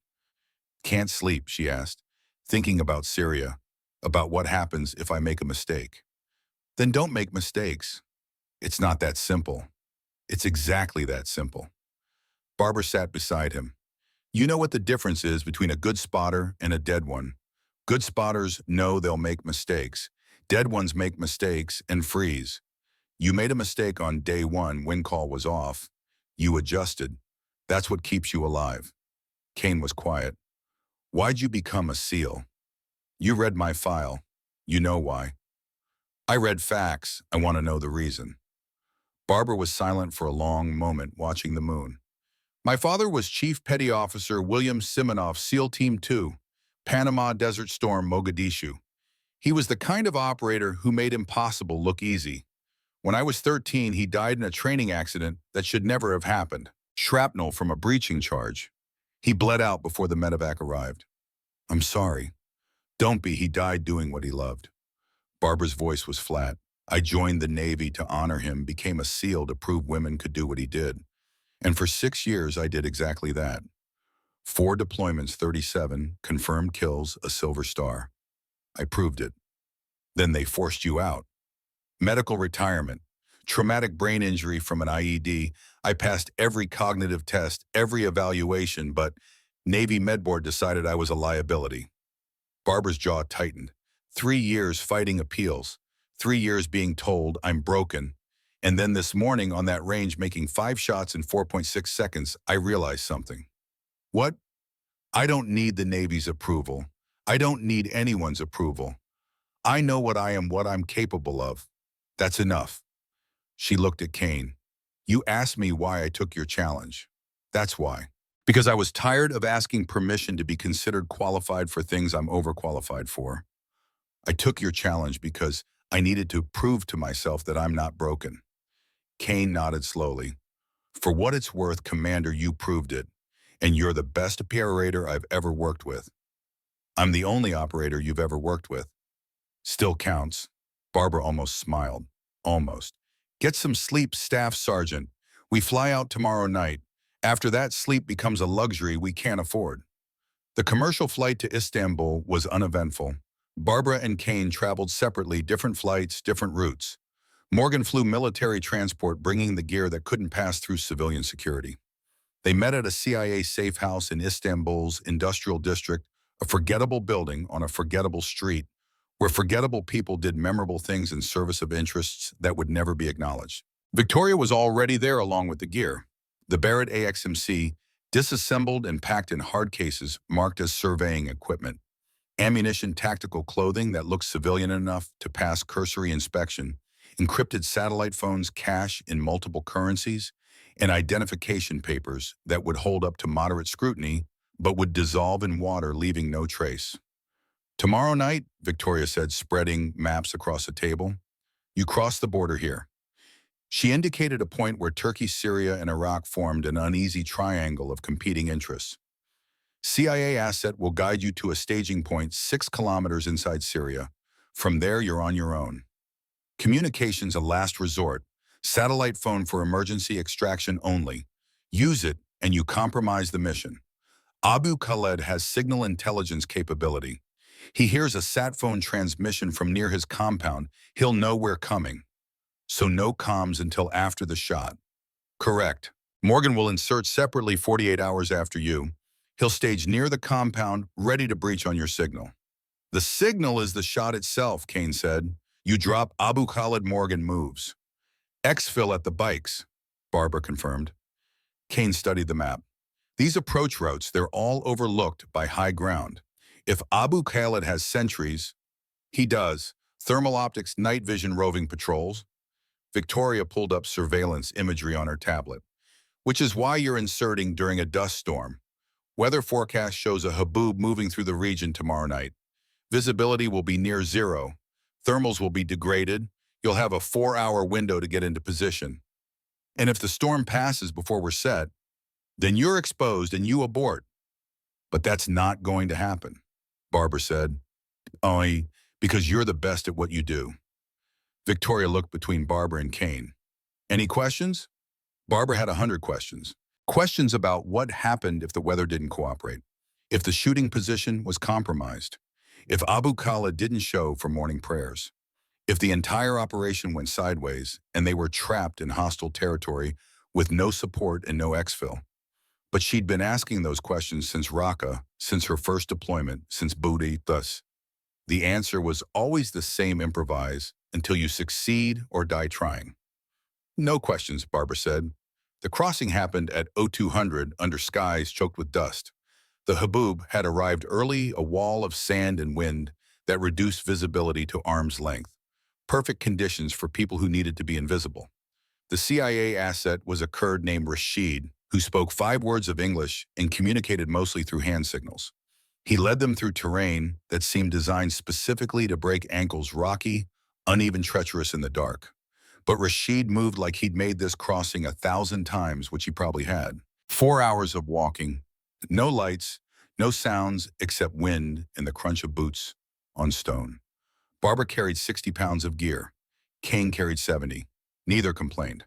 "Can't sleep," she asked, "thinking about Syria, about what happens if I make a mistake." "Then don't make mistakes." "It's not that simple." "It's exactly that simple." Barbara sat beside him. "You know what the difference is between a good spotter and a dead one. Good spotters know they'll make mistakes. Dead ones make mistakes and freeze. You made a mistake on day 1, wind call was off. You adjusted. That's what keeps you alive." Kane was quiet. "Why'd you become a SEAL?" "You read my file. You know why." "I read facts. I want to know the reason." Barbara was silent for a long moment, watching the moon. "My father was Chief Petty Officer William Simonoff, SEAL Team 2, Panama Desert Storm, Mogadishu. He was the kind of operator who made impossible look easy. When I was 13, he died in a training accident that should never have happened. Shrapnel from a breaching charge. He bled out before the medevac arrived." "I'm sorry." "Don't be. He died doing what he loved." Barbara's voice was flat. "I joined the Navy to honor him, became a SEAL to prove women could do what he did. And for 6 years, I did exactly that. 4 deployments, 37, confirmed kills, a Silver Star. I proved it. Then they forced you out. Medical retirement. Traumatic brain injury from an IED. I passed every cognitive test, every evaluation, but Navy Med Board decided I was a liability. Barbara's jaw tightened. 3 years fighting appeals. 3 years being told I'm broken. And then this morning on that range making 5 shots in 4.6 seconds, I realized something. What? I don't need the Navy's approval. I don't need anyone's approval. I know what I'm capable of. That's enough. She looked at Kane. You asked me why I took your challenge. That's why. Because I was tired of asking permission to be considered qualified for things I'm overqualified for. I took your challenge because I needed to prove to myself that I'm not broken. Kane nodded slowly. For what it's worth, Commander, you proved it. And you're the best operator I've ever worked with. I'm the only operator you've ever worked with. Still counts. Barbara almost smiled. Almost. Get some sleep, Staff Sergeant. We fly out tomorrow night. After that, sleep becomes a luxury we can't afford. The commercial flight to Istanbul was uneventful. Barbara and Kane traveled separately, different flights, different routes. Morgan flew military transport, bringing the gear that couldn't pass through civilian security. They met at a CIA safe house in Istanbul's industrial district, a forgettable building on a forgettable street, where forgettable people did memorable things in service of interests that would never be acknowledged. Victoria was already there along with the gear. The Barrett AXMC, disassembled and packed in hard cases marked as surveying equipment. Ammunition, tactical clothing that looked civilian enough to pass cursory inspection, encrypted satellite phones, cash in multiple currencies, and identification papers that would hold up to moderate scrutiny but would dissolve in water, leaving no trace. Tomorrow night, Victoria said, spreading maps across the table, you cross the border here. She indicated a point where Turkey, Syria, and Iraq formed an uneasy triangle of competing interests. CIA asset will guide you to a staging point 6 kilometers inside Syria. From there, you're on your own. Communications a last resort. Satellite phone for emergency extraction only. Use it and you compromise the mission. Abu Khaled has signal intelligence capability. He hears a sat phone transmission from near his compound. He'll know we're coming. So no comms until after the shot. Correct. Morgan will insert separately 48 hours after you. He'll stage near the compound, ready to breach on your signal. The signal is the shot itself, Kane said. You drop Abu Khaled, Morgan moves. Exfil at the bikes, Barbara confirmed. Kane studied the map. These approach routes, they're all overlooked by high ground. If Abu Khaled has sentries, he does. Thermal optics, night vision roving patrols. Victoria pulled up surveillance imagery on her tablet, which is why you're inserting during a dust storm. Weather forecast shows a haboob moving through the region tomorrow night. Visibility will be near zero. Thermals will be degraded. You'll have a 4-hour window to get into position. And if the storm passes before we're set, then you're exposed and you abort. But that's not going to happen, Barbara said. Only because you're the best at what you do. Victoria looked between Barbara and Kane. Any questions? Barbara had 100 questions. Questions about what happened if the weather didn't cooperate, if the shooting position was compromised, if Abu Khaled didn't show for morning prayers, if the entire operation went sideways and they were trapped in hostile territory with no support and no exfil. But she'd been asking those questions since Raqqa, since her first deployment, since Booty. Thus, the answer was always the same: improvise until you succeed or die trying. No questions, Barbara said. The crossing happened at 0200 under skies choked with dust. The haboob had arrived early, a wall of sand and wind that reduced visibility to arm's length. Perfect conditions for people who needed to be invisible. The CIA asset was a Kurd named Rashid, who spoke 5 words of English and communicated mostly through hand signals. He led them through terrain that seemed designed specifically to break ankles, rocky, uneven, treacherous in the dark. But Rashid moved like he'd made this crossing 1,000 times, which he probably had. 4 hours of walking, no lights, no sounds except wind and the crunch of boots on stone. Barbara carried 60 pounds of gear. Kane carried 70. Neither complained.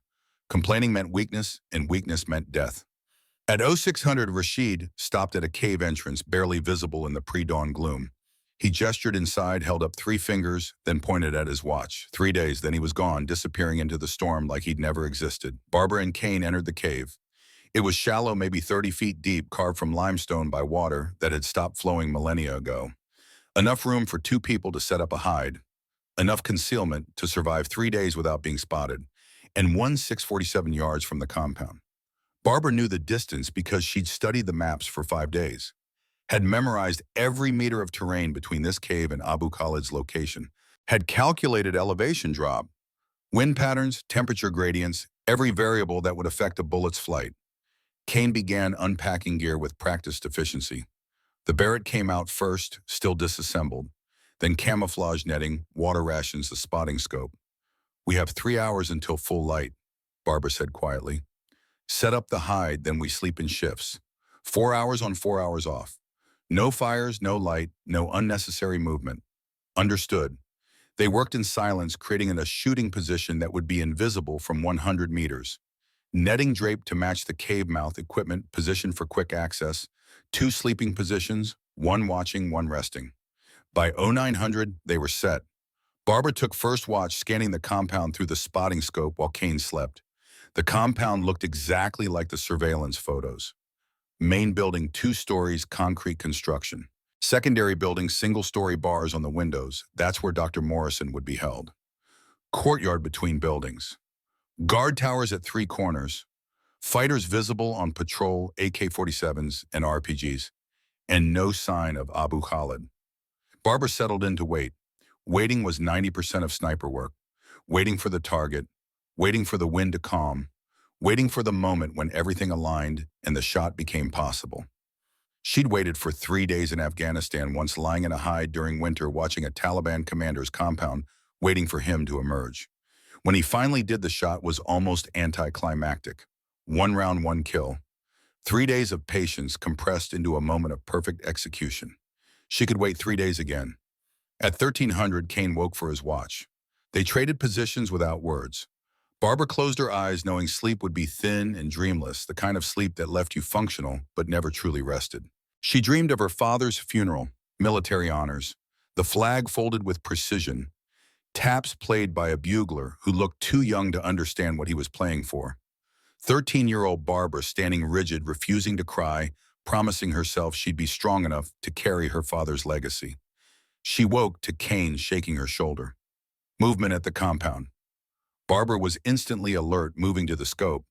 Complaining meant weakness, and weakness meant death. At 0600, Rashid stopped at a cave entrance barely visible in the pre-dawn gloom. He gestured inside, held up 3 fingers, then pointed at his watch. 3 days, then he was gone, disappearing into the storm like he'd never existed. Barbara and Kane entered the cave. It was shallow, maybe 30 feet deep, carved from limestone by water that had stopped flowing millennia ago. Enough room for 2 people to set up a hide, enough concealment to survive 3 days without being spotted, and 647 yards from the compound. Barbara knew the distance because she'd studied the maps for 5 days, had memorized every meter of terrain between this cave and Abu Khalid's location, had calculated elevation drop, wind patterns, temperature gradients, every variable that would affect a bullet's flight. Kane began unpacking gear with practiced efficiency. The Barrett came out first, still disassembled, then camouflage netting, water rations, the spotting scope. "We have 3 hours until full light," Barbara said quietly. "Set up the hide, then we sleep in shifts. 4 hours on, 4 hours off. No fires, no light, no unnecessary movement." "Understood." They worked in silence, creating a shooting position that would be invisible from 100 meters. Netting draped to match the cave mouth, equipment positioned for quick access, 2 sleeping positions, 1 watching, 1 resting. By 0900, they were set. Barbara took first watch, scanning the compound through the spotting scope while Kane slept. The compound looked exactly like the surveillance photos. Main building, 2 stories, concrete construction. Secondary building, single-story bars on the windows. That's where Dr. Morrison would be held. Courtyard between buildings. Guard towers at 3 corners. Fighters visible on patrol, AK-47s and RPGs. And no sign of Abu Khalid. Barbara settled in to wait. Waiting was 90% of sniper work. Waiting for the target, waiting for the wind to calm, waiting for the moment when everything aligned and the shot became possible. She'd waited for 3 days in Afghanistan, once lying in a hide during winter watching a Taliban commander's compound, waiting for him to emerge. When he finally did, the shot was almost anticlimactic. 1 round, 1 kill. 3 days of patience compressed into a moment of perfect execution. She could wait 3 days again. At 1300, Kane woke for his watch. They traded positions without words. Barbara closed her eyes, knowing sleep would be thin and dreamless, the kind of sleep that left you functional but never truly rested. She dreamed of her father's funeral, military honors, the flag folded with precision, taps played by a bugler who looked too young to understand what he was playing for. 13-year-old Barbara standing rigid, refusing to cry, promising herself she'd be strong enough to carry her father's legacy. She woke to Kane shaking her shoulder. Movement at the compound. Barbara was instantly alert, moving to the scope.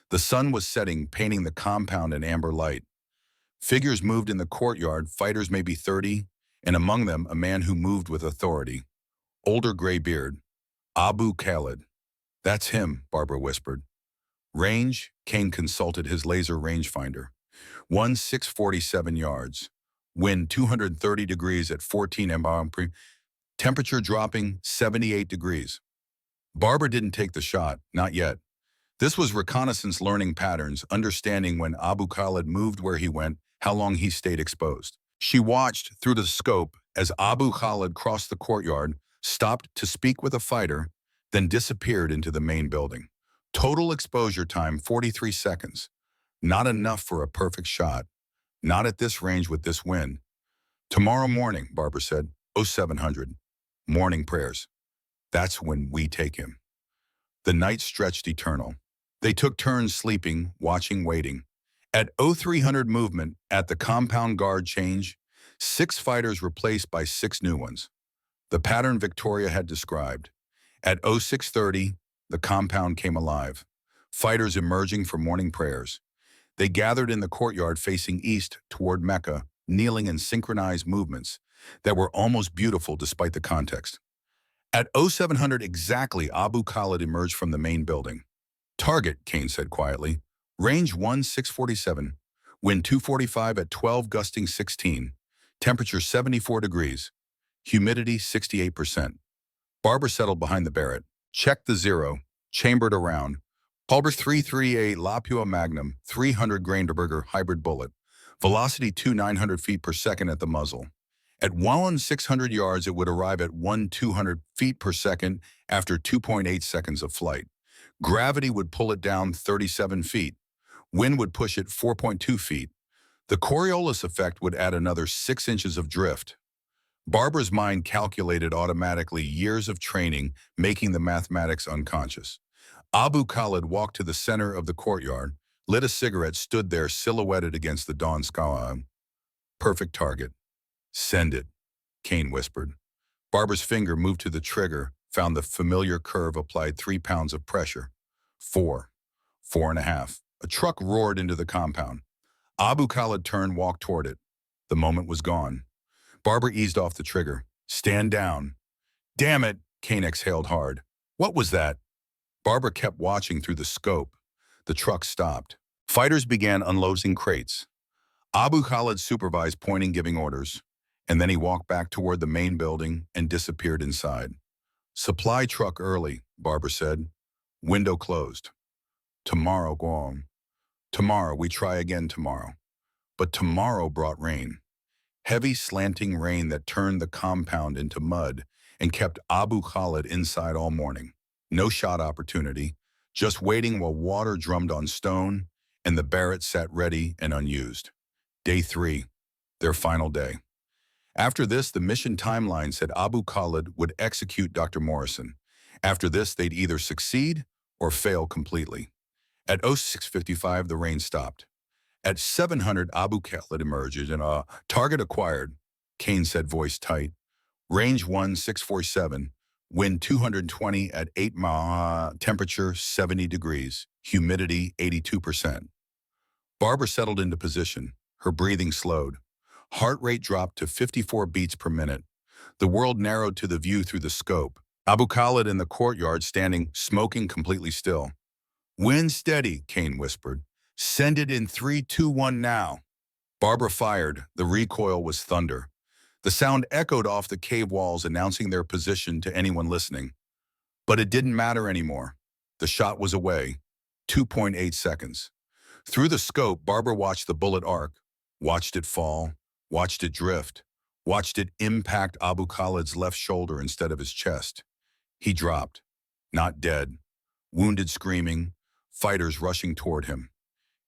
The sun was setting, painting the compound in amber light. Figures moved in the courtyard, fighters maybe 30, and among them a man who moved with authority. Older gray beard. Abu Khalid. "That's him," Barbara whispered. Range, Kane consulted his laser rangefinder. 647 yards. Wind 230 degrees at 14 mph. Temperature dropping 78 degrees. Barbara didn't take the shot, not yet. This was reconnaissance, learning patterns, understanding when Abu Khalid moved, where he went, how long he stayed exposed. She watched through the scope as Abu Khalid crossed the courtyard, stopped to speak with a fighter, then disappeared into the main building. Total exposure time, 43 seconds. Not enough for a perfect shot. Not at this range with this wind. "Tomorrow morning," Barbara said, 0700. Morning prayers. That's when we take him. The night stretched eternal. They took turns sleeping, watching, waiting. At 0300 movement, at the compound guard change, 6 fighters replaced by 6 new ones. The pattern Victoria had described. At 0630, the compound came alive. Fighters emerging for morning prayers. They gathered in the courtyard facing east toward Mecca, kneeling in synchronized movements that were almost beautiful despite the context. At 0700 exactly, Abu Khalid emerged from the main building. "Target," Kane said quietly. "Range 647. Wind 245 at 12, gusting 16. Temperature 74 degrees. Humidity 68%. Barbara settled behind the Barrett. Checked the zero. Chambered around. Caliber .338 Lapua Magnum, 300 grain Burger hybrid bullet. Velocity 900 feet per second at the muzzle. At 600 yards, it would arrive at 200 feet per second after 2.8 seconds of flight. Gravity would pull it down 37 feet. Wind would push it 4.2 feet. The Coriolis effect would add another 6 inches of drift. Barbara's mind calculated automatically years of training, making the mathematics unconscious. Abu Khalid walked to the center of the courtyard, lit a cigarette, stood there silhouetted against the dawn sky. Perfect target. Send it, Kane whispered. Barbara's finger moved to the trigger, found the familiar curve, applied 3 pounds of pressure. 4, 4.5. A truck roared into the compound. Abu Khalid turned, walked toward it. The moment was gone. Barbara eased off the trigger. Stand down. Damn it, Kane exhaled hard. What was that? Barbara kept watching through the scope. The truck stopped. Fighters began unloading crates. Abu Khalid supervised, pointing, giving orders. And then he walked back toward the main building and disappeared inside. Supply truck early, Barbara said. Window closed. Tomorrow, go on. Tomorrow, we try again tomorrow. But tomorrow brought rain. Heavy, slanting rain that turned the compound into mud and kept Abu Khalid inside all morning. No shot opportunity, just waiting while water drummed on stone and the Barrett sat ready and unused. Day 3, their final day. After this, the mission timeline said Abu Khalid would execute Dr. Morrison. After this, they'd either succeed or fail completely. At 06:55, the rain stopped. At 700, Abu Khalid emerged and a target acquired, Kane said, voice tight. Range 1647, wind 220 at 8 mile, temperature 70 degrees, humidity 82%. Barbara settled into position, her breathing slowed. Heart rate dropped to 54 beats per minute. The world narrowed to the view through the scope. Abu Khalid in the courtyard standing, smoking, completely still. Wind steady, Kane whispered. Send it in 3, 2, 1 now. Barbara fired. The recoil was thunder. The sound echoed off the cave walls, announcing their position to anyone listening. But it didn't matter anymore. The shot was away. 2.8 seconds. Through the scope, Barbara watched the bullet arc, watched it fall, watched it drift, watched it impact Abu Khalid's left shoulder instead of his chest. He dropped. Not dead. Wounded, screaming, fighters rushing toward him.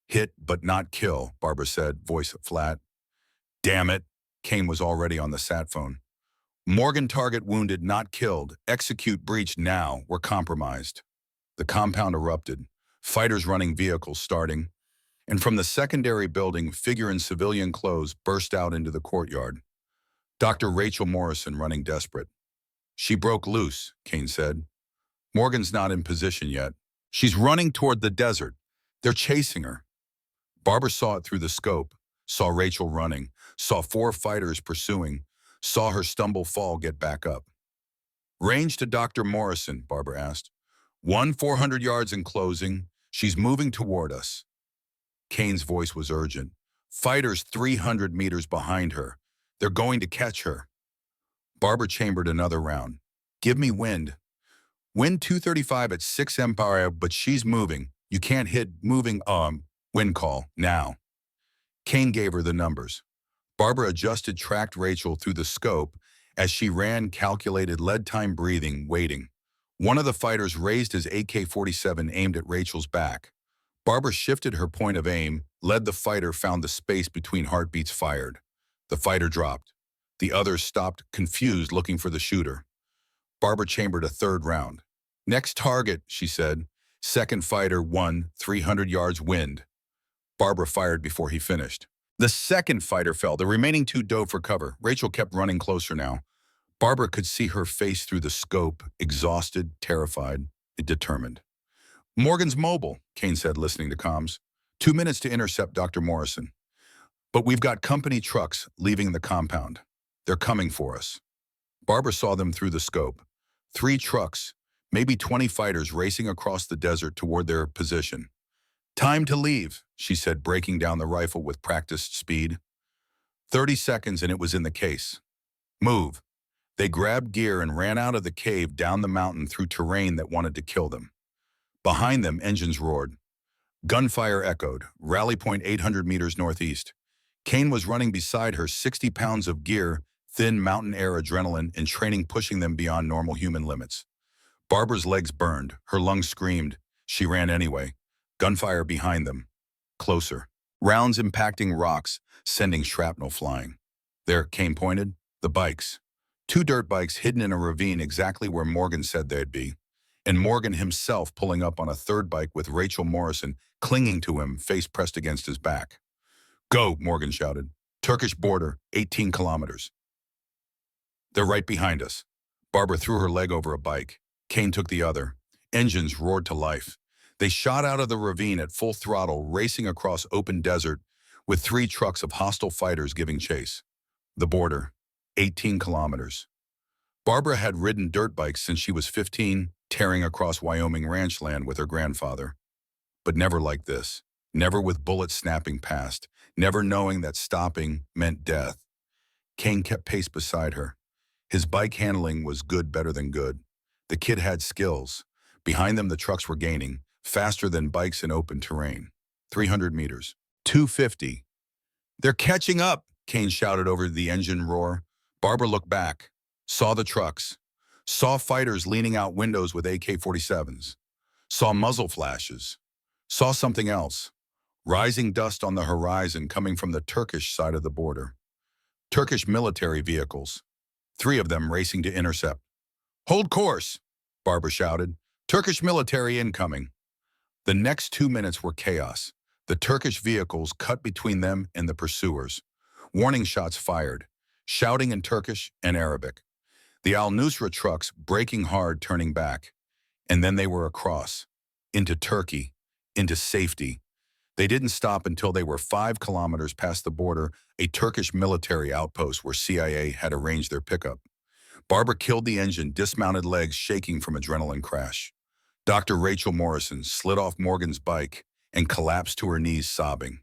Hit but not kill, Barbara said, voice flat. Damn it, Kane was already on the sat phone. Morgan, target wounded, not killed. Execute breach now. We're compromised. The compound erupted. Fighters running, vehicles starting. And from the secondary building, figure in civilian clothes burst out into the courtyard. Dr. Rachel Morrison running, desperate. She broke loose, Kane said. Morgan's not in position yet. She's running toward the desert. They're chasing her. Barbara saw it through the scope, saw Rachel running, saw 4 fighters pursuing, saw her stumble, fall, get back up. Range to Dr. Morrison, Barbara asked. 400 yards in closing. She's moving toward us. Kane's voice was urgent. Fighters 300 meters behind her. They're going to catch her. Barbara chambered another round. Give me wind. Wind 235 at 6 Empire, but she's moving. You can't hit moving, wind call, now. Kane gave her the numbers. Barbara adjusted, tracked Rachel through the scope. As she ran, calculated lead time, breathing, waiting. One of the fighters raised his AK-47, aimed at Rachel's back. Barbara shifted her point of aim, led the fighter, found the space between heartbeats, fired. The fighter dropped. The others stopped, confused, looking for the shooter. Barbara chambered a third round. Next target, she said. Second fighter, 300 yards, wind. Barbara fired before he finished. The second fighter fell. The remaining 2 dove for cover. Rachel kept running closer now. Barbara could see her face through the scope, exhausted, terrified, determined. Morgan's mobile, Kane said, listening to comms. 2 minutes to intercept Dr. Morrison. But we've got company trucks leaving the compound. They're coming for us. Barbara saw them through the scope. 3 trucks, maybe 20 fighters racing across the desert toward their position. Time to leave, she said, breaking down the rifle with practiced speed. 30 seconds and it was in the case. Move. They grabbed gear and ran out of the cave, down the mountain, through terrain that wanted to kill them. Behind them, engines roared. Gunfire echoed. Rally point 800 meters northeast. Kane was running beside her, 60 pounds of gear, thin mountain air, adrenaline, and training pushing them beyond normal human limits. Barbara's legs burned. Her lungs screamed. She ran anyway. Gunfire behind them. Closer. Rounds impacting rocks, sending shrapnel flying. There, Kane pointed. The bikes. Two dirt bikes hidden in a ravine exactly where Morgan said they'd be, and Morgan himself pulling up on a third bike with Rachel Morrison clinging to him, face pressed against his back. Go, Morgan shouted. Turkish border, 18 kilometers. They're right behind us. Barbara threw her leg over a bike. Kane took the other. Engines roared to life. They shot out of the ravine at full throttle, racing across open desert with 3 trucks of hostile fighters giving chase. The border, 18 kilometers. Barbara had ridden dirt bikes since she was 15, tearing across Wyoming ranch land with her grandfather. But never like this. Never with bullets snapping past. Never knowing that stopping meant death. Kane kept pace beside her. His bike handling was good, better than good. The kid had skills. Behind them, the trucks were gaining, faster than bikes in open terrain. 300 meters. 250. They're catching up, Kane shouted over the engine roar. Barbara looked back, saw the trucks, saw fighters leaning out windows with AK-47s, saw muzzle flashes, saw something else. Rising dust on the horizon coming from the Turkish side of the border. Turkish military vehicles. 3 of them racing to intercept. Hold course, Barbara shouted. Turkish military incoming. The next 2 minutes were chaos. The Turkish vehicles cut between them and the pursuers. Warning shots fired, shouting in Turkish and Arabic. The Al-Nusra trucks braking hard, turning back. And then they were across, into Turkey, into safety. They didn't stop until they were 5 kilometers past the border, a Turkish military outpost where CIA had arranged their pickup. Barbara killed the engine, dismounted, legs shaking from adrenaline crash. Dr. Rachel Morrison slid off Morgan's bike and collapsed to her knees, sobbing.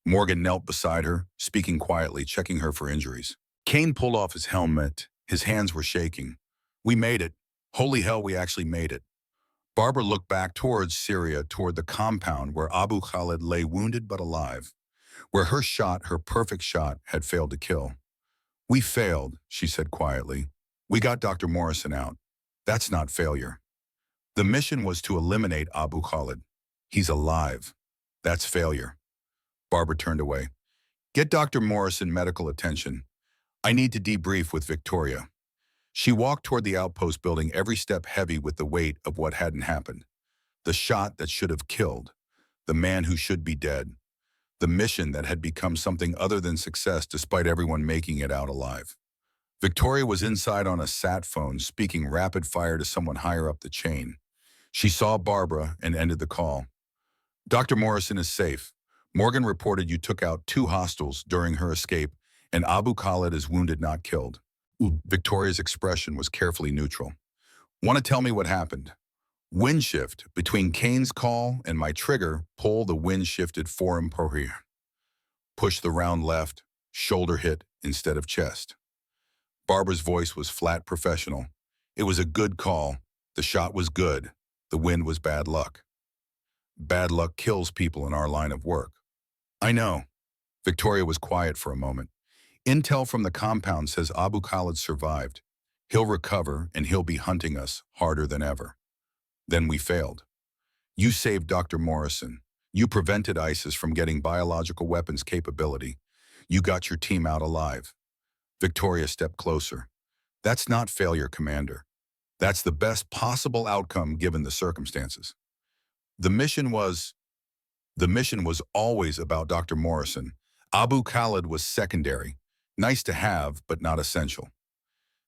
Morgan knelt beside her, speaking quietly, checking her for injuries. Kane pulled off his helmet. His hands were shaking. We made it. Holy hell, we actually made it. Barbara looked back towards Syria, toward the compound where Abu Khalid lay wounded but alive, where her shot, her perfect shot, had failed to kill. We failed, she said quietly. We got Dr. Morrison out. That's not failure. The mission was to eliminate Abu Khalid. He's alive. That's failure. Barbara turned away. Get Dr. Morrison medical attention. I need to debrief with Victoria. She walked toward the outpost building, every step heavy with the weight of what hadn't happened. The shot that should have killed. The man who should be dead. The mission that had become something other than success despite everyone making it out alive. Victoria was inside on a sat phone, speaking rapid fire to someone higher up the chain. She saw Barbara and ended the call. Dr. Morrison is safe. Morgan reported you took out 2 hostiles during her escape, and Abu Khalid is wounded, not killed. Victoria's expression was carefully neutral. Want to tell me what happened? Wind shift. Between Kane's call and my trigger pull, the wind shifted forum per here. Push the round left, shoulder hit instead of chest. Barbara's voice was flat, professional. It was a good call. The shot was good. The wind was bad luck. Bad luck kills people in our line of work. I know. Victoria was quiet for a moment. Intel from the compound says Abu Khalid survived. He'll recover and he'll be hunting us harder than ever. Then we failed. You saved Dr. Morrison. You prevented ISIS from getting biological weapons capability. You got your team out alive. Victoria stepped closer. That's not failure, Commander. That's the best possible outcome given the circumstances. The mission was always about Dr. Morrison. Abu Khalid was secondary. Nice to have, but not essential.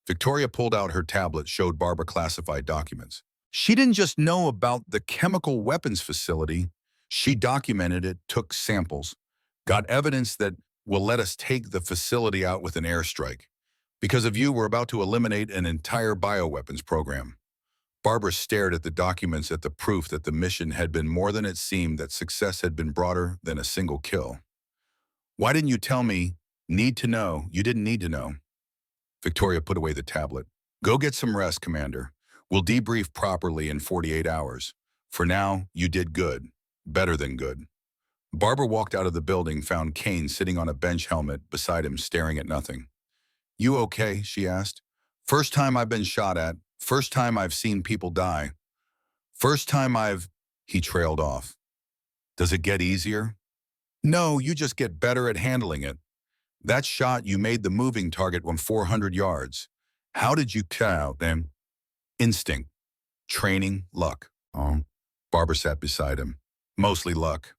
Victoria pulled out her tablet, showed Barbara classified documents. She didn't just know about the chemical weapons facility. She documented it, took samples, got evidence that will let us take the facility out with an airstrike. Because of you, we're about to eliminate an entire bioweapons program. Barbara stared at the documents, at the proof that the mission had been more than it seemed, that success had been broader than a single kill. Why didn't you tell me? Need to know. You didn't need to know. Victoria put away the tablet. Go get some rest, Commander. We'll debrief properly in 48 hours. For now, you did good. Better than good. Barbara walked out of the building, found Kane sitting on a bench, helmet beside him, staring at nothing. You okay? She asked. First time I've been shot at. First time I've seen people die. First time I've... He trailed off. Does it get easier? No, you just get better at handling it. That shot, you made the moving target when 400 yards. How did you out them? Instinct, training, luck. Barbara sat beside him. Mostly luck.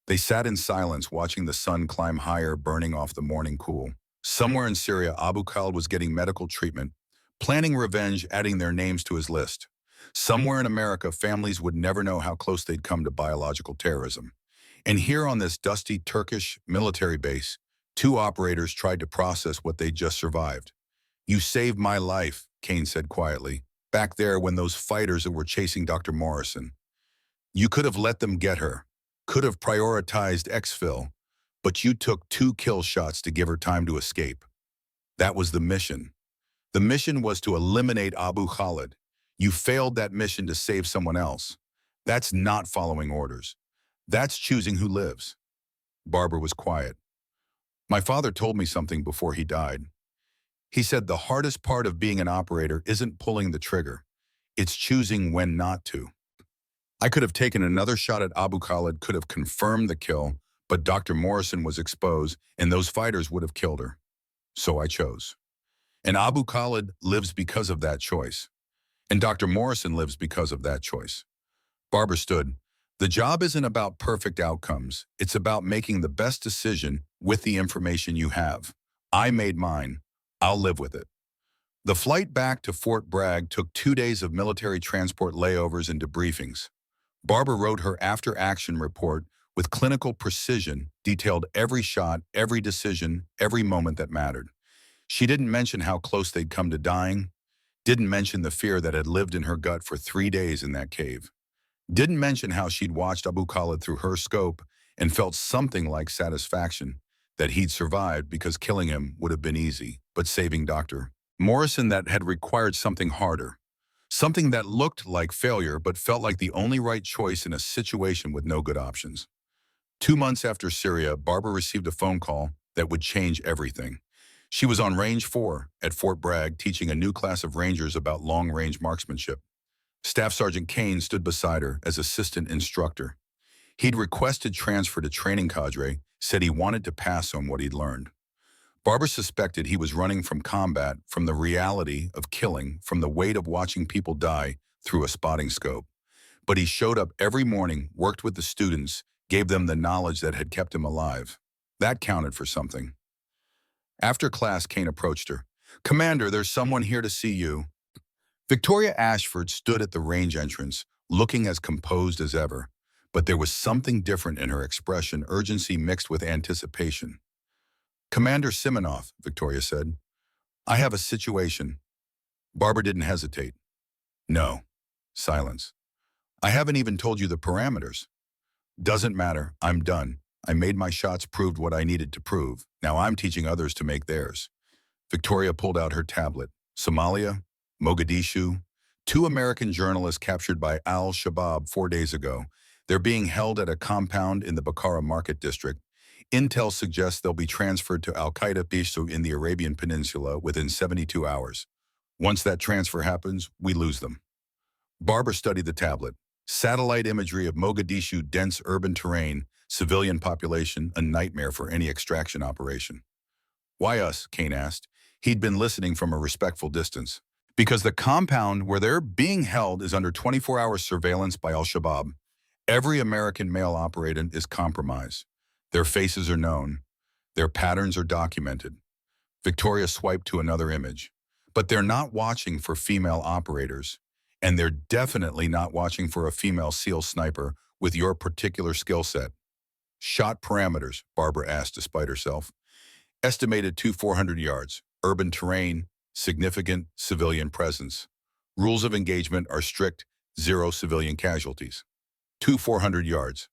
They sat in silence, watching the sun climb higher, burning off the morning cool. Somewhere in Syria, Abu Khalid was getting medical treatment, planning revenge, adding their names to his list. Somewhere in America, families would never know how close they'd come to biological terrorism. And here on this dusty Turkish military base, two operators tried to process what they'd just survived. "You saved my life," Kane said quietly, "back there when those fighters that were chasing Dr. Morrison. You could have let them get her, could have prioritized exfil, but you took two kill shots to give her time to escape. That was the mission. The mission was to eliminate Abu Khalid. You failed that mission to save someone else. That's not following orders. That's choosing who lives." Barbara was quiet. "My father told me something before he died. He said the hardest part of being an operator isn't pulling the trigger. It's choosing when not to. I could have taken another shot at Abu Khalid, could have confirmed the kill, but Dr. Morrison was exposed and those fighters would have killed her. So I chose. And Abu Khalid lives because of that choice. And Dr. Morrison lives because of that choice." Barbara stood. "The job isn't about perfect outcomes. It's about making the best decision with the information you have. I made mine. I'll live with it." The flight back to Fort Bragg took 2 days of military transport layovers and debriefings. Barbara wrote her after-action report with clinical precision, detailed every shot, every decision, every moment that mattered. She didn't mention how close they'd come to dying, didn't mention the fear that had lived in her gut for 3 days in that cave, didn't mention how she'd watched Abu Khalid through her scope and felt something like satisfaction that he'd survived because killing him would have been easy, but saving Dr. Morrison that had required something harder. Something that looked like failure but felt like the only right choice in a situation with no good options. 2 months after Syria, Barbara received a phone call that would change everything. She was on Range 4 at Fort Bragg teaching a new class of Rangers about long-range marksmanship. Staff Sergeant Kane stood beside her as assistant instructor. He'd requested transfer to training cadre, said he wanted to pass on what he'd learned. Barbara suspected he was running from combat, from the reality of killing, from the weight of watching people die through a spotting scope. But he showed up every morning, worked with the students, gave them the knowledge that had kept him alive. That counted for something. After class, Kane approached her. "Commander, there's someone here to see you." Victoria Ashford stood at the range entrance, looking as composed as ever. But there was something different in her expression, urgency mixed with anticipation. "Commander Simonoff," Victoria said, "I have a situation." Barbara didn't hesitate. "No." Silence. "I haven't even told you the parameters." "Doesn't matter. I'm done. I made my shots, proved what I needed to prove. Now I'm teaching others to make theirs." Victoria pulled out her tablet. Somalia, Mogadishu, 2 American journalists captured by al-Shabaab 4 days ago. They're being held at a compound in the Bakara Market District. Intel suggests they'll be transferred to Al-Qaeda Pishu in the Arabian Peninsula within 72 hours. Once that transfer happens, we lose them. Barbara studied the tablet. Satellite imagery of Mogadishu, dense urban terrain, civilian population, a nightmare for any extraction operation. "Why us?" Kane asked. He'd been listening from a respectful distance. "Because the compound where they're being held is under 24-hour surveillance by al-Shabaab. Every American male operator is compromised. Their faces are known. Their patterns are documented." Victoria swiped to another image. "But they're not watching for female operators. And they're definitely not watching for a female SEAL sniper with your particular skill set." "Shot parameters," Barbara asked despite herself. "Estimated 400 yards. Urban terrain, significant civilian presence. Rules of engagement are strict, 0 civilian casualties." 400 yards.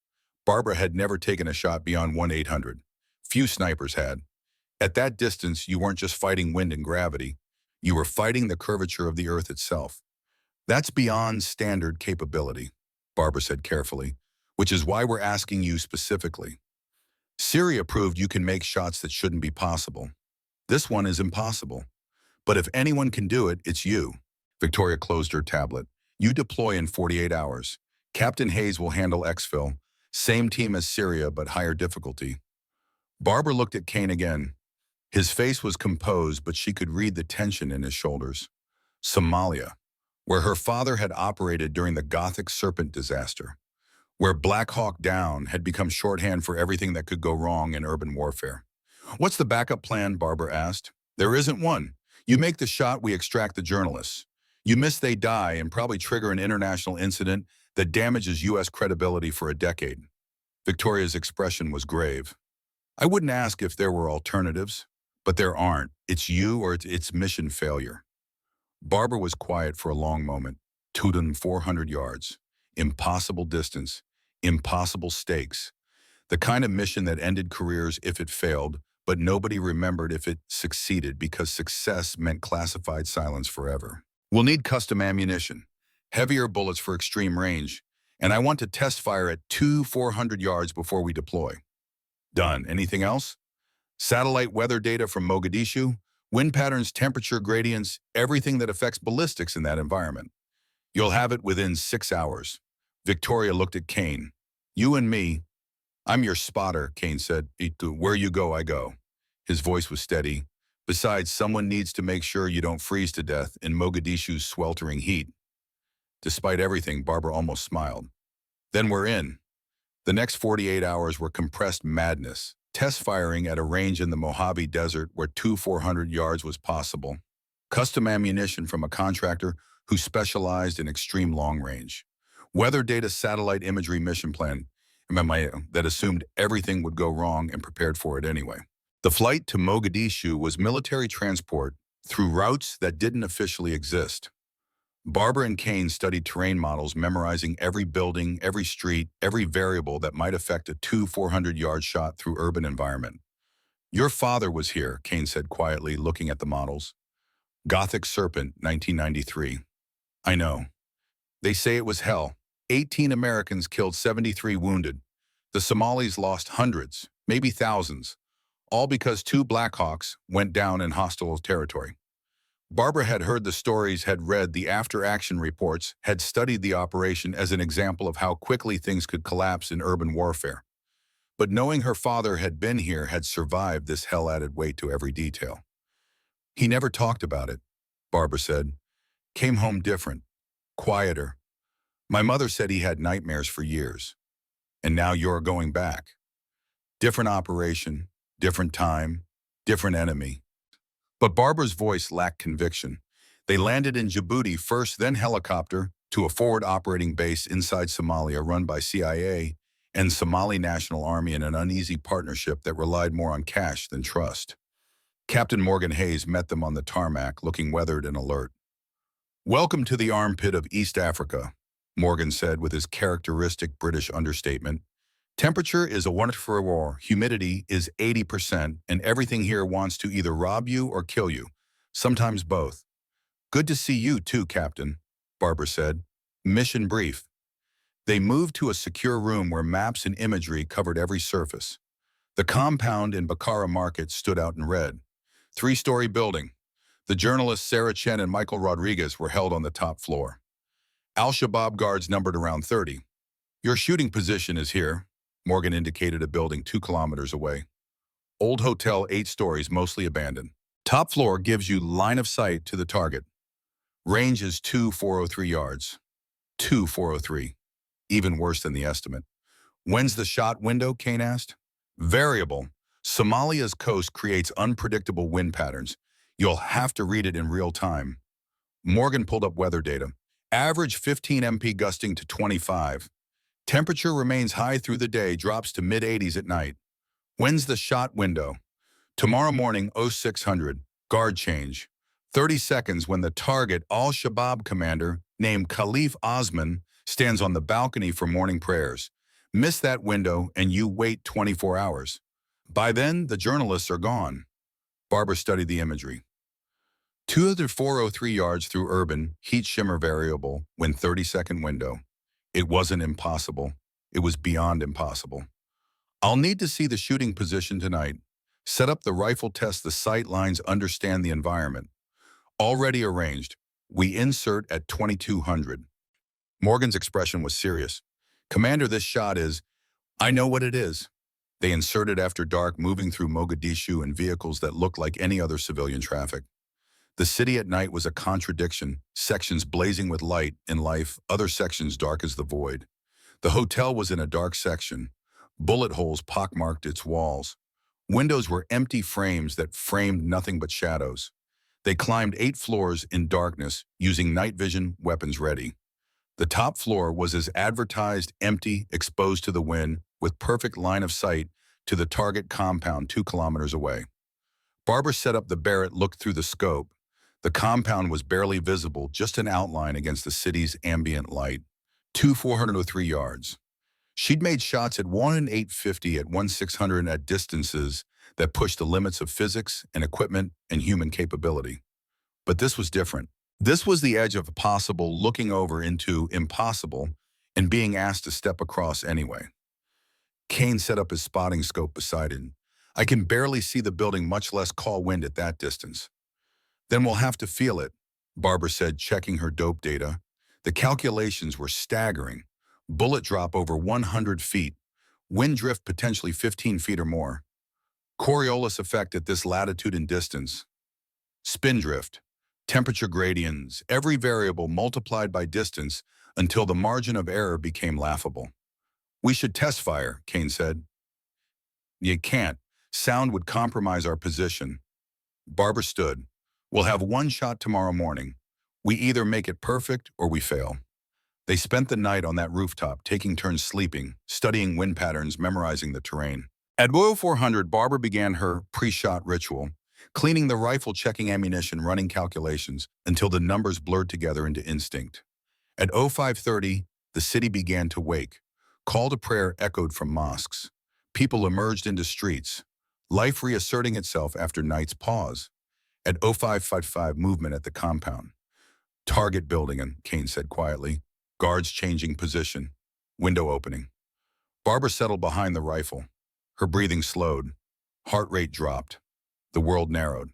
Barbara had never taken a shot beyond 1-800. Few snipers had. At that distance, you weren't just fighting wind and gravity. You were fighting the curvature of the Earth itself. "That's beyond standard capability," Barbara said carefully, "which is why we're asking you specifically. Syria proved you can make shots that shouldn't be possible. This one is impossible. But if anyone can do it, it's you." Victoria closed her tablet. "You deploy in 48 hours. Captain Hayes will handle exfil. Same team as Syria, but higher difficulty." Barbara looked at Kane again. His face was composed, but she could read the tension in his shoulders. Somalia, where her father had operated during the Gothic Serpent disaster, where Black Hawk Down had become shorthand for everything that could go wrong in urban warfare. What's the backup plan, Barbara asked. There isn't one. You make the shot, we extract the journalists. You miss, they die and probably trigger an international incident that damages U.S. credibility for a decade. Victoria's expression was grave. I wouldn't ask if there were alternatives, but there aren't. It's you or it's mission failure. Barbara was quiet for a long moment. 2,400 yards. Impossible distance. Impossible stakes. The kind of mission that ended careers if it failed, but nobody remembered if it succeeded because success meant classified silence forever. We'll need custom ammunition, heavier bullets for extreme range, and I want to test fire at 400 yards before we deploy. Done. Anything else? Satellite weather data from Mogadishu, wind patterns, temperature gradients, everything that affects ballistics in that environment. You'll have it within 6 hours. Victoria looked at Kane. You and me. I'm your spotter, Kane said. Where you go, I go. His voice was steady. Besides, someone needs to make sure you don't freeze to death in Mogadishu's sweltering heat. Despite everything, Barbara almost smiled. Then we're in. The next 48 hours were compressed madness, test firing at a range in the Mojave Desert where 400 yards was possible, custom ammunition from a contractor who specialized in extreme long range, weather data satellite imagery mission plan that assumed everything would go wrong and prepared for it anyway. The flight to Mogadishu was military transport through routes that didn't officially exist. Barbara and Kane studied terrain models, memorizing every building, every street, every variable that might affect a 400-yard shot through urban environment. Your father was here, Kane said quietly, looking at the models. Gothic Serpent, 1993. I know. They say it was hell. 18 Americans killed, 73 wounded. The Somalis lost hundreds, maybe thousands, all because 2 Blackhawks went down in hostile territory. Barbara had heard the stories, had read the after-action reports, had studied the operation as an example of how quickly things could collapse in urban warfare. But knowing her father had been here, had survived this hell, added weight to every detail. He never talked about it, Barbara said. Came home different, quieter. My mother said he had nightmares for years. And now you're going back. Different operation, different time, different enemy. But Barbara's voice lacked conviction. They landed in Djibouti first, then helicopter to a forward operating base inside Somalia run by CIA and Somali National Army in an uneasy partnership that relied more on cash than trust. Captain Morgan Hayes met them on the tarmac, looking weathered and alert. Welcome to the armpit of East Africa, Morgan said with his characteristic British understatement. Temperature is a wonderful for war, humidity is 80%, and everything here wants to either rob you or kill you, sometimes both. Good to see you too, Captain, Barbara said. Mission brief. They moved to a secure room where maps and imagery covered every surface. The compound in Bakara Market stood out in red. 3-story building. The journalists Sarah Chen and Michael Rodriguez were held on the top floor. Al-Shabaab guards numbered around 30. Your shooting position is here. Morgan indicated a building 2 kilometers away. Old hotel, 8 stories, mostly abandoned. Top floor gives you line of sight to the target. Range is 403 yards. 403. Even worse than the estimate. When's the shot window, Kane asked. Variable. Somalia's coast creates unpredictable wind patterns. You'll have to read it in real time. Morgan pulled up weather data. Average 15 MP gusting to 25. Temperature remains high through the day, drops to mid-80s at night. When's the shot window? Tomorrow morning, 0600, guard change. 30 seconds when the target, Al-Shabaab commander, named Khalif Osman, stands on the balcony for morning prayers. Miss that window and you wait 24 hours. By then, the journalists are gone. Barbara studied the imagery. 403 yards through urban, heat shimmer variable, when 30-second window. It wasn't impossible. It was beyond impossible. I'll need to see the shooting position tonight. Set up the rifle test, the sight lines, understand the environment. Already arranged. We insert at 2200. Morgan's expression was serious. Commander, this shot is, I know what it is. They inserted after dark, moving through Mogadishu in vehicles that looked like any other civilian traffic. The city at night was a contradiction, sections blazing with light in life, other sections dark as the void. The hotel was in a dark section. Bullet holes pockmarked its walls. Windows were empty frames that framed nothing but shadows. They climbed 8 floors in darkness, using night vision, weapons ready. The top floor was as advertised, empty, exposed to the wind, with perfect line of sight to the target compound 2 kilometers away. Barbara set up the Barrett, looked through the scope. The compound was barely visible, just an outline against the city's ambient light. 403 yards. She'd made shots at 1,850 at 1,600 at distances that pushed the limits of physics and equipment and human capability. But this was different. This was the edge of possible, looking over into impossible and being asked to step across anyway. Kane set up his spotting scope beside him. I can barely see the building, much less call wind at that distance. Then we'll have to feel it, Barbara said, checking her dope data. The calculations were staggering. Bullet drop over 100 feet. Wind drift potentially 15 feet or more. Coriolis effect at this latitude and distance. Spin drift. Temperature gradients, every variable multiplied by distance until the margin of error became laughable. We should test fire, Kane said. You can't. Sound would compromise our position. Barbara stood. We'll have one shot tomorrow morning. We either make it perfect or we fail. They spent the night on that rooftop, taking turns sleeping, studying wind patterns, memorizing the terrain. At 0400, Barbara began her pre-shot ritual, cleaning the rifle, checking ammunition, running calculations, until the numbers blurred together into instinct. At 0530, the city began to wake. Call to prayer echoed from mosques. People emerged into streets, life reasserting itself after night's pause. At 0555, movement at the compound. Target building, and Kane said quietly. Guards changing position. Window opening. Barbara settled behind the rifle. Her breathing slowed. Heart rate dropped. The world narrowed.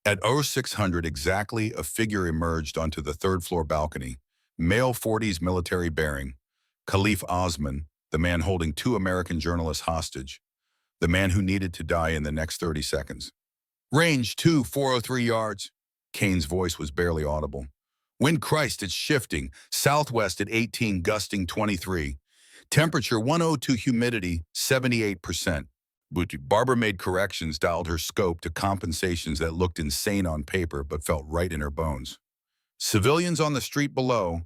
At 0600 exactly, a figure emerged onto the third-floor balcony. Male 40s, military bearing. Khalif Osman, the man holding 2 American journalists hostage. The man who needed to die in the next 30 seconds. Range 403 yards. Kane's voice was barely audible. Wind, Christ, it's shifting. Southwest at 18, gusting 23. Temperature 102, humidity 78%. Barbara made corrections, dialed her scope to compensations that looked insane on paper but felt right in her bones. Civilians on the street below.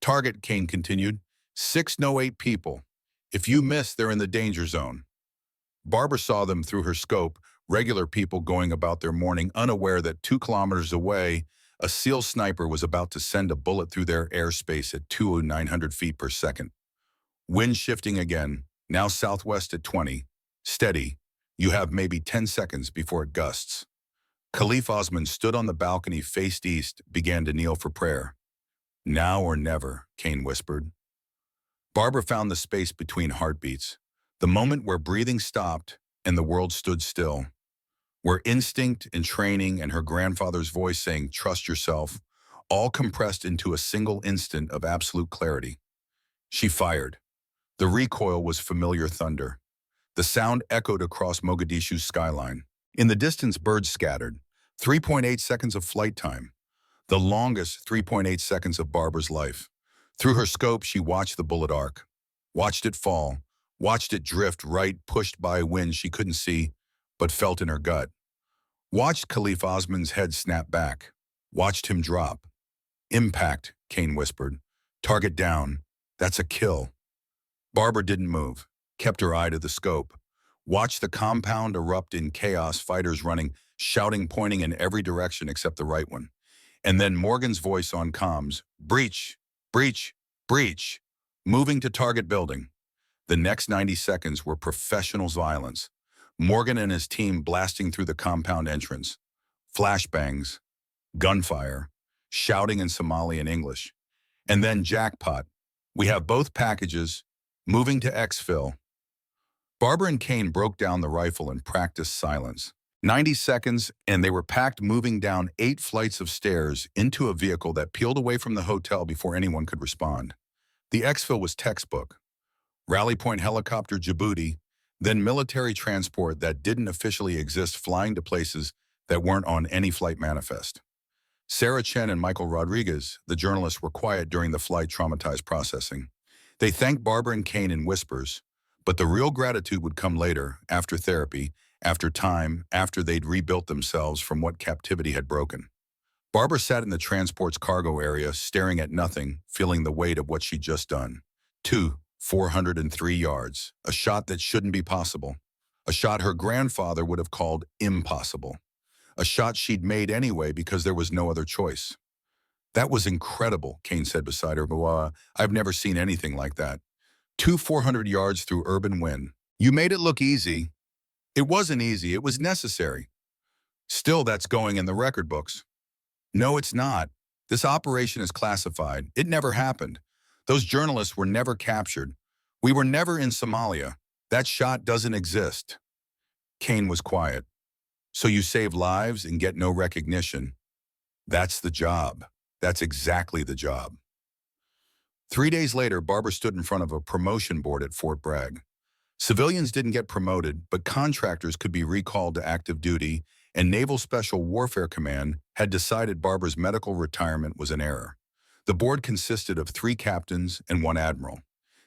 Target, Kane continued. 6 no 8 people. If you miss, they're in the danger zone. Barbara saw them through her scope, regular people going about their morning, unaware that 2 kilometers away, a SEAL sniper was about to send a bullet through their airspace at 2,900 feet per second. Wind shifting again, now southwest at 20. Steady. You have maybe 10 seconds before it gusts. Khalif Osman stood on the balcony, faced east, began to kneel for prayer. Now or never, Kane whispered. Barbara found the space between heartbeats, the moment where breathing stopped and the world stood still, where instinct and training and her grandfather's voice saying, trust yourself, all compressed into a single instant of absolute clarity. She fired. The recoil was familiar thunder. The sound echoed across Mogadishu's skyline. In the distance, birds scattered. 3.8 seconds of flight time. The longest 3.8 seconds of Barbara's life. Through her scope, she watched the bullet arc. Watched it fall. Watched it drift right, pushed by a wind she couldn't see, but felt in her gut. Watched Khalif Osman's head snap back. Watched him drop. Impact, Kane whispered. Target down. That's a kill. Barbara didn't move. Kept her eye to the scope. Watched the compound erupt in chaos, fighters running, shouting, pointing in every direction except the right one. And then Morgan's voice on comms, breach, breach, breach, moving to target building. The next 90 seconds were professional violence. Morgan and his team blasting through the compound entrance. Flashbangs, gunfire, shouting in Somali and English. And then jackpot. We have both packages, moving to exfil. Barbara and Kane broke down the rifle and practiced silence. 90 seconds, and they were packed, moving down 8 flights of stairs into a vehicle that peeled away from the hotel before anyone could respond. The exfil was textbook. Rally point helicopter, Djibouti, Then military transport that didn't officially exist flying to places that weren't on any flight manifest. Sarah Chen and Michael Rodriguez, the journalists, were quiet during the flight traumatized processing. They thanked Barbara and Kane in whispers, but the real gratitude would come later, after therapy, after time, after they'd rebuilt themselves from what captivity had broken. Barbara sat in the transport's cargo area, staring at nothing, feeling the weight of what she'd just done. 403 yards, a shot that shouldn't be possible. A shot her grandfather would have called impossible. A shot she'd made anyway because there was no other choice. That was incredible, Kane said beside her, but I've never seen anything like that. 400 yards through urban wind. You made it look easy. It wasn't easy, it was necessary. Still, that's going in the record books. No, it's not. This operation is classified. It never happened. Those journalists were never captured. We were never in Somalia. That shot doesn't exist. Kane was quiet. So you save lives and get no recognition. That's the job. That's exactly the job. 3 days later, Barbara stood in front of a promotion board at Fort Bragg. Civilians didn't get promoted, but contractors could be recalled to active duty, and Naval Special Warfare Command had decided Barbara's medical retirement was an error. The board consisted of 3 captains and 1 admiral.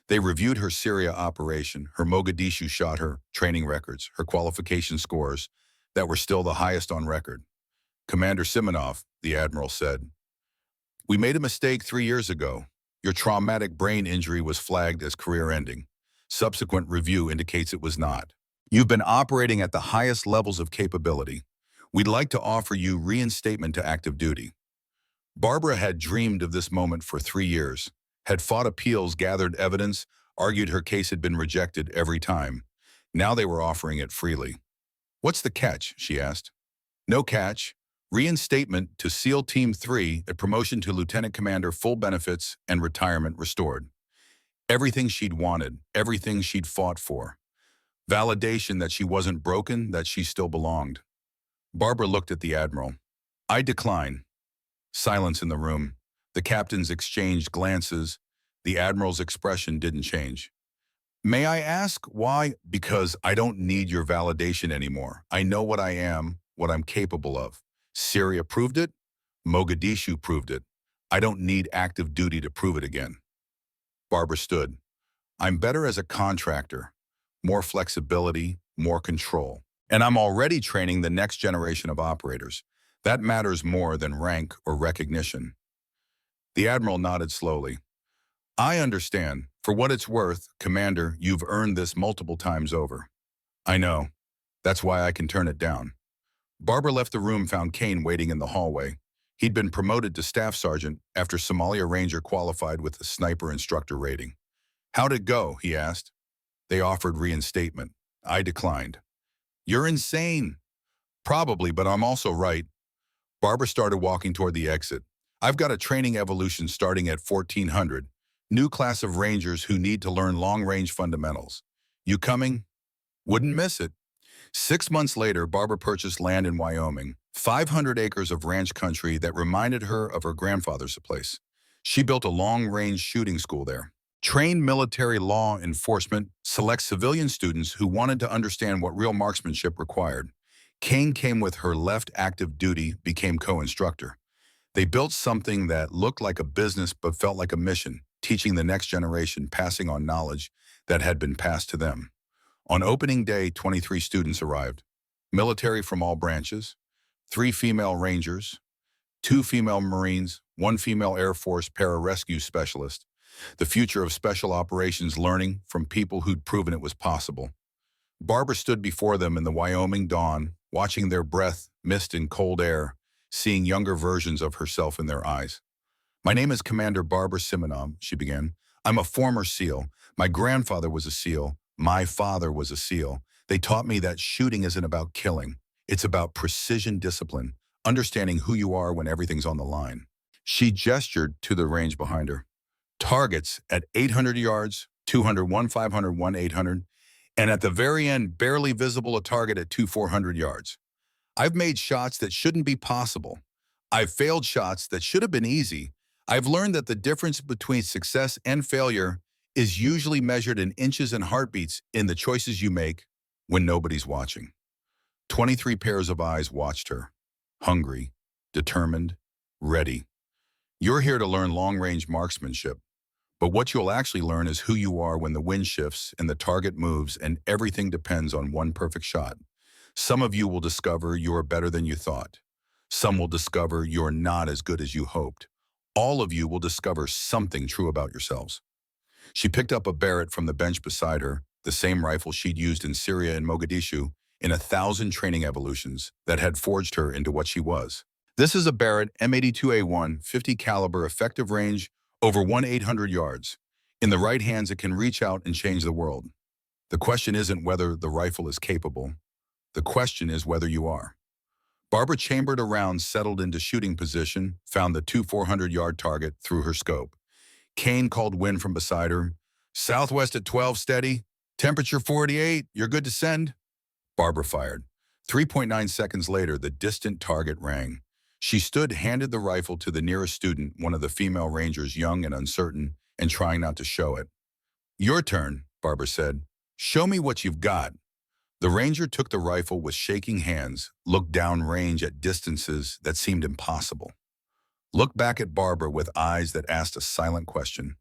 They reviewed her Syria operation, her Mogadishu shot, her training records, her qualification scores that were still the highest on record. Commander Simonov, the admiral, said, "We made a mistake 3 years ago. Your traumatic brain injury was flagged as career-ending. Subsequent review indicates it was not. You've been operating at the highest levels of capability. We'd like to offer you reinstatement to active duty." Barbara had dreamed of this moment for 3 years, had fought appeals, gathered evidence, argued her case had been rejected every time. Now they were offering it freely. "What's the catch?" she asked. "No catch. Reinstatement to SEAL Team 3, a promotion to lieutenant commander, full benefits, and retirement restored." Everything she'd wanted, everything she'd fought for. Validation that she wasn't broken, that she still belonged. Barbara looked at the admiral. "I decline." Silence in the room. The captains exchanged glances. The admiral's expression didn't change. "May I ask why?" "Because I don't need your validation anymore. I know what I am, what I'm capable of. Syria proved it. Mogadishu proved it. I don't need active duty to prove it again." Barbara stood. "I'm better as a contractor. More flexibility, more control. And I'm already training the next generation of operators. That matters more than rank or recognition." The admiral nodded slowly. "I understand. For what it's worth, Commander, you've earned this multiple times over." "I know. That's why I can turn it down." Barbara left the room, found Kane waiting in the hallway. He'd been promoted to staff sergeant after Somalia Ranger qualified with a sniper instructor rating. "How'd it go?" he asked. "They offered reinstatement. I declined." "You're insane." "Probably, but I'm also right." Barbara started walking toward the exit. "I've got a training evolution starting at 1400. New class of Rangers who need to learn long-range fundamentals. You coming?" "Wouldn't miss it." 6 months later, Barbara purchased land in Wyoming, 500 acres of ranch country that reminded her of her grandfather's place. She built a long-range shooting school there, trained military law enforcement, select civilian students who wanted to understand what real marksmanship required. Kane came with her, left active duty, became co-instructor. They built something that looked like a business but felt like a mission, teaching the next generation, passing on knowledge that had been passed to them. On opening day, 23 students arrived. Military from all branches, 3 female Rangers, 2 female Marines, 1 female Air Force pararescue specialist. The future of special operations, learning from people who'd proven it was possible. Barbara stood before them in the Wyoming dawn, watching their breath mist in cold air, seeing younger versions of herself in their eyes. "My name is Commander Barbara Simonov," she began. "I'm a former SEAL. My grandfather was a SEAL. My father was a SEAL. They taught me that shooting isn't about killing. It's about precision discipline, understanding who you are when everything's on the line." She gestured to the range behind her. "Targets at 800 yards, 200, 1,500, 1,800, and at the very end, barely visible, a target at 400 yards. I've made shots that shouldn't be possible. I've failed shots that should have been easy. I've learned that the difference between success and failure is usually measured in inches and heartbeats in the choices you make when nobody's watching. 23 pairs of eyes watched her, hungry, determined, ready. You're here to learn long-range marksmanship, but what you'll actually learn is who you are when the wind shifts and the target moves and everything depends on one perfect shot. Some of you will discover you're better than you thought. Some will discover you're not as good as you hoped. All of you will discover something true about yourselves. She picked up a Barrett from the bench beside her, the same rifle she'd used in Syria and Mogadishu, in 1,000 training evolutions that had forged her into what she was. This is a Barrett M82A1 50 caliber effective range over 1,800 yards. In the right hands, it can reach out and change the world. The question isn't whether the rifle is capable. The question is whether you are. Barbara chambered a round, settled into shooting position, found the 400-yard target through her scope. Kane called wind from beside her. Southwest at 12, steady. Temperature 48, you're good to send. Barbara fired. 3.9 seconds later, the distant target rang. She stood, handed the rifle to the nearest student, one of the female rangers, young and uncertain, and trying not to show it. Your turn, Barbara said. Show me what you've got. The ranger took the rifle with shaking hands, looked downrange at distances that seemed impossible. Looked back at Barbara with eyes that asked a silent question.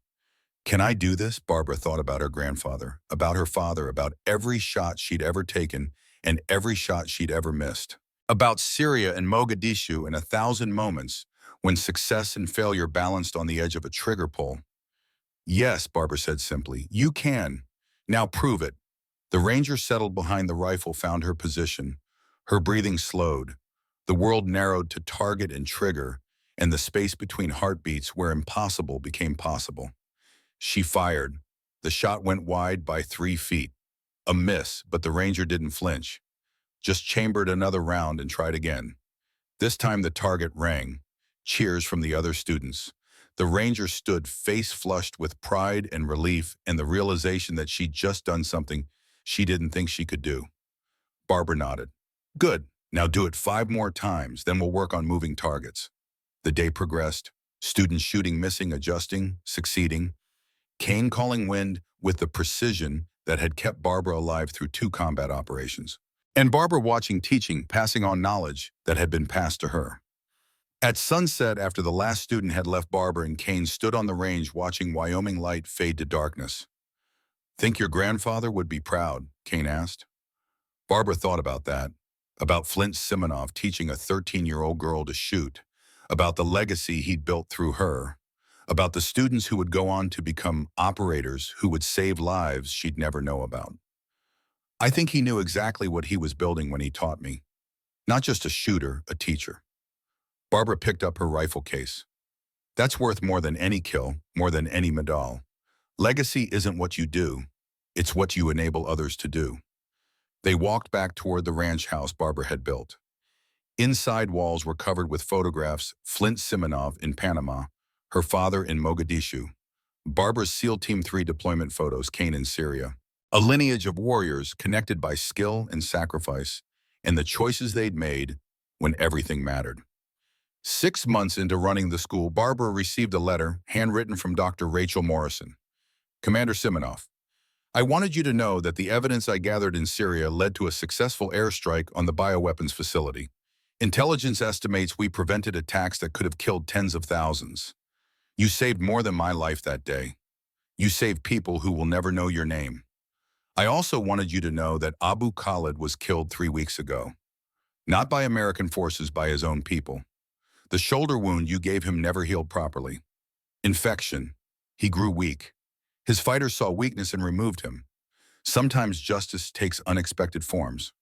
Can I do this? Barbara thought about her grandfather, about her father, about every shot she'd ever taken and every shot she'd ever missed. About Syria and Mogadishu and 1,000 moments when success and failure balanced on the edge of a trigger pull. Yes, Barbara said simply, you can. Now prove it. The ranger settled behind the rifle, found her position. Her breathing slowed. The world narrowed to target and trigger, and the space between heartbeats where impossible became possible. She fired. The shot went wide by 3 feet. A miss, but the ranger didn't flinch. Just chambered another round and tried again. This time the target rang. Cheers from the other students. The ranger stood face flushed with pride and relief and the realization that she'd just done something she didn't think she could do. Barbara nodded. Good. Now do it 5 more times, then we'll work on moving targets. The day progressed. Students shooting, missing, adjusting, succeeding. Kane calling wind with the precision that had kept Barbara alive through 2 combat operations. And Barbara watching, teaching, passing on knowledge that had been passed to her. At sunset, after the last student had left, Barbara and Kane stood on the range watching Wyoming light fade to darkness. Think your grandfather would be proud? Kane asked. Barbara thought about that, about Flint Simonoff teaching a 13-year-old girl to shoot, about the legacy he'd built through her, about the students who would go on to become operators who would save lives she'd never know about. I think he knew exactly what he was building when he taught me. Not just a shooter, a teacher. Barbara picked up her rifle case. That's worth more than any kill, more than any medal. Legacy isn't what you do, it's what you enable others to do. They walked back toward the ranch house Barbara had built. Inside walls were covered with photographs, Flint Simonoff in Panama, her father in Mogadishu, Barbara's SEAL Team 3 deployment photos, Kane in Syria. A lineage of warriors connected by skill and sacrifice, and the choices they'd made when everything mattered. 6 months into running the school, Barbara received a letter, handwritten from Dr. Rachel Morrison. Commander Simonoff, I wanted you to know that the evidence I gathered in Syria led to a successful airstrike on the bioweapons facility. Intelligence estimates we prevented attacks that could have killed tens of thousands. You saved more than my life that day. You saved people who will never know your name. I also wanted you to know that Abu Khalid was killed 3 weeks ago. Not by American forces, by his own people. The shoulder wound you gave him never healed properly. Infection. He grew weak. His fighters saw weakness and removed him. Sometimes justice takes unexpected forms.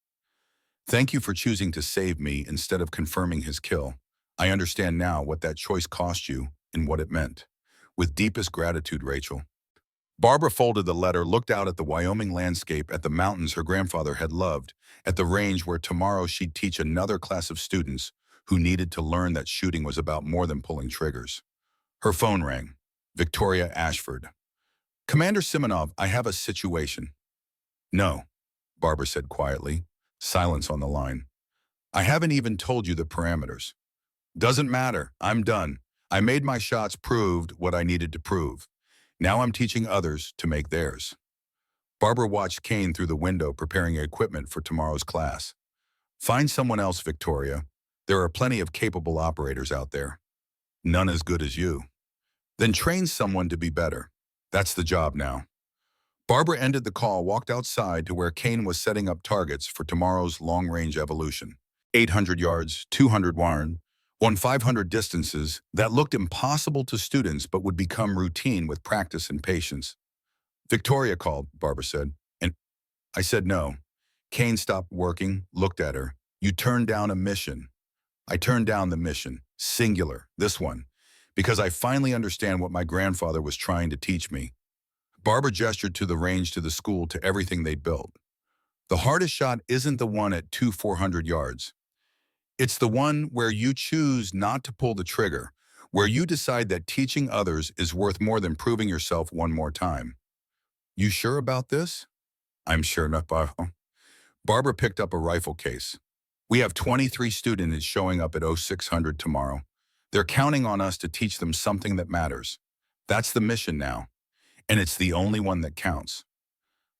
Thank you for choosing to save me instead of confirming his kill. I understand now what that choice cost you and what it meant. With deepest gratitude, Rachel. Barbara folded the letter, looked out at the Wyoming landscape, at the mountains her grandfather had loved, at the range where tomorrow she'd teach another class of students who needed to learn that shooting was about more than pulling triggers. Her phone rang. Victoria Ashford. Commander Simonoff, I have a situation. No, Barbara said quietly. Silence on the line. I haven't even told you the parameters. Doesn't matter. I'm done. I made my shots, proved what I needed to prove. Now I'm teaching others to make theirs. Barbara watched Kane through the window preparing equipment for tomorrow's class. Find someone else, Victoria. There are plenty of capable operators out there. None as good as you. Then train someone to be better. That's the job now. Barbara ended the call, walked outside to where Kane was setting up targets for tomorrow's long-range evolution. 800 yards, 200 warren, 500 distances that looked impossible to students but would become routine with practice and patience. Victoria called, Barbara said, and I said no. Kane stopped working, looked at her. You turned down a mission. I turned down the mission, singular, this one, because I finally understand what my grandfather was trying to teach me. Barbara gestured to the range, to the school, to everything they'd built. The hardest shot isn't the one at 400 yards. It's the one where you choose not to pull the trigger, where you decide that teaching others is worth more than proving yourself one more time. You sure about this? I'm sure not, Barbara. Barbara picked up a rifle case. We have 23 students showing up at 0600 tomorrow. They're counting on us to teach them something that matters. That's the mission now, and it's the only one that counts.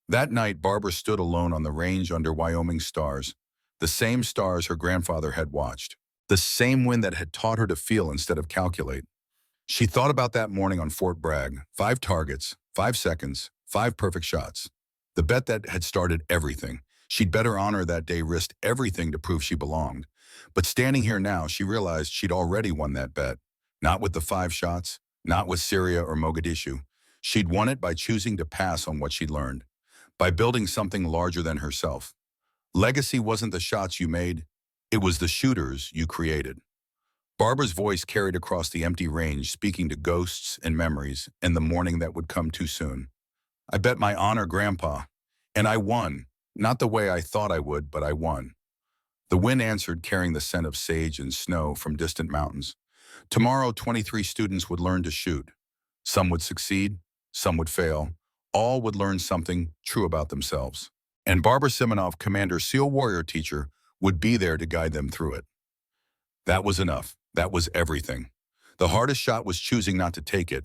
That night, Barbara stood alone on the range under Wyoming stars, the same stars her grandfather had watched, the same wind that had taught her to feel instead of calculate. She thought about that morning on Fort Bragg, 5 targets, 5 seconds, 5 perfect shots. The bet that had started everything. She'd better honor that day, risked everything to prove she belonged. But standing here now, she realized she'd already won that bet. Not with the 5 shots, not with Syria or Mogadishu. She'd won it by choosing to pass on what she'd learned, by building something larger than herself. Legacy wasn't the shots you made, it was the shooters you created. Barbara's voice carried across the empty range, speaking to ghosts and memories and the morning that would come too soon. I bet my honor, Grandpa, and I won. Not the way I thought I would, but I won. The wind answered, carrying the scent of sage and snow from distant mountains. Tomorrow, 23 students would learn to shoot. Some would succeed, some would fail. All would learn something true about themselves. And Barbara Simonov, Commander SEAL Warrior Teacher, would be there to guide them through it. That was enough. That was everything. The hardest shot was choosing not to take it,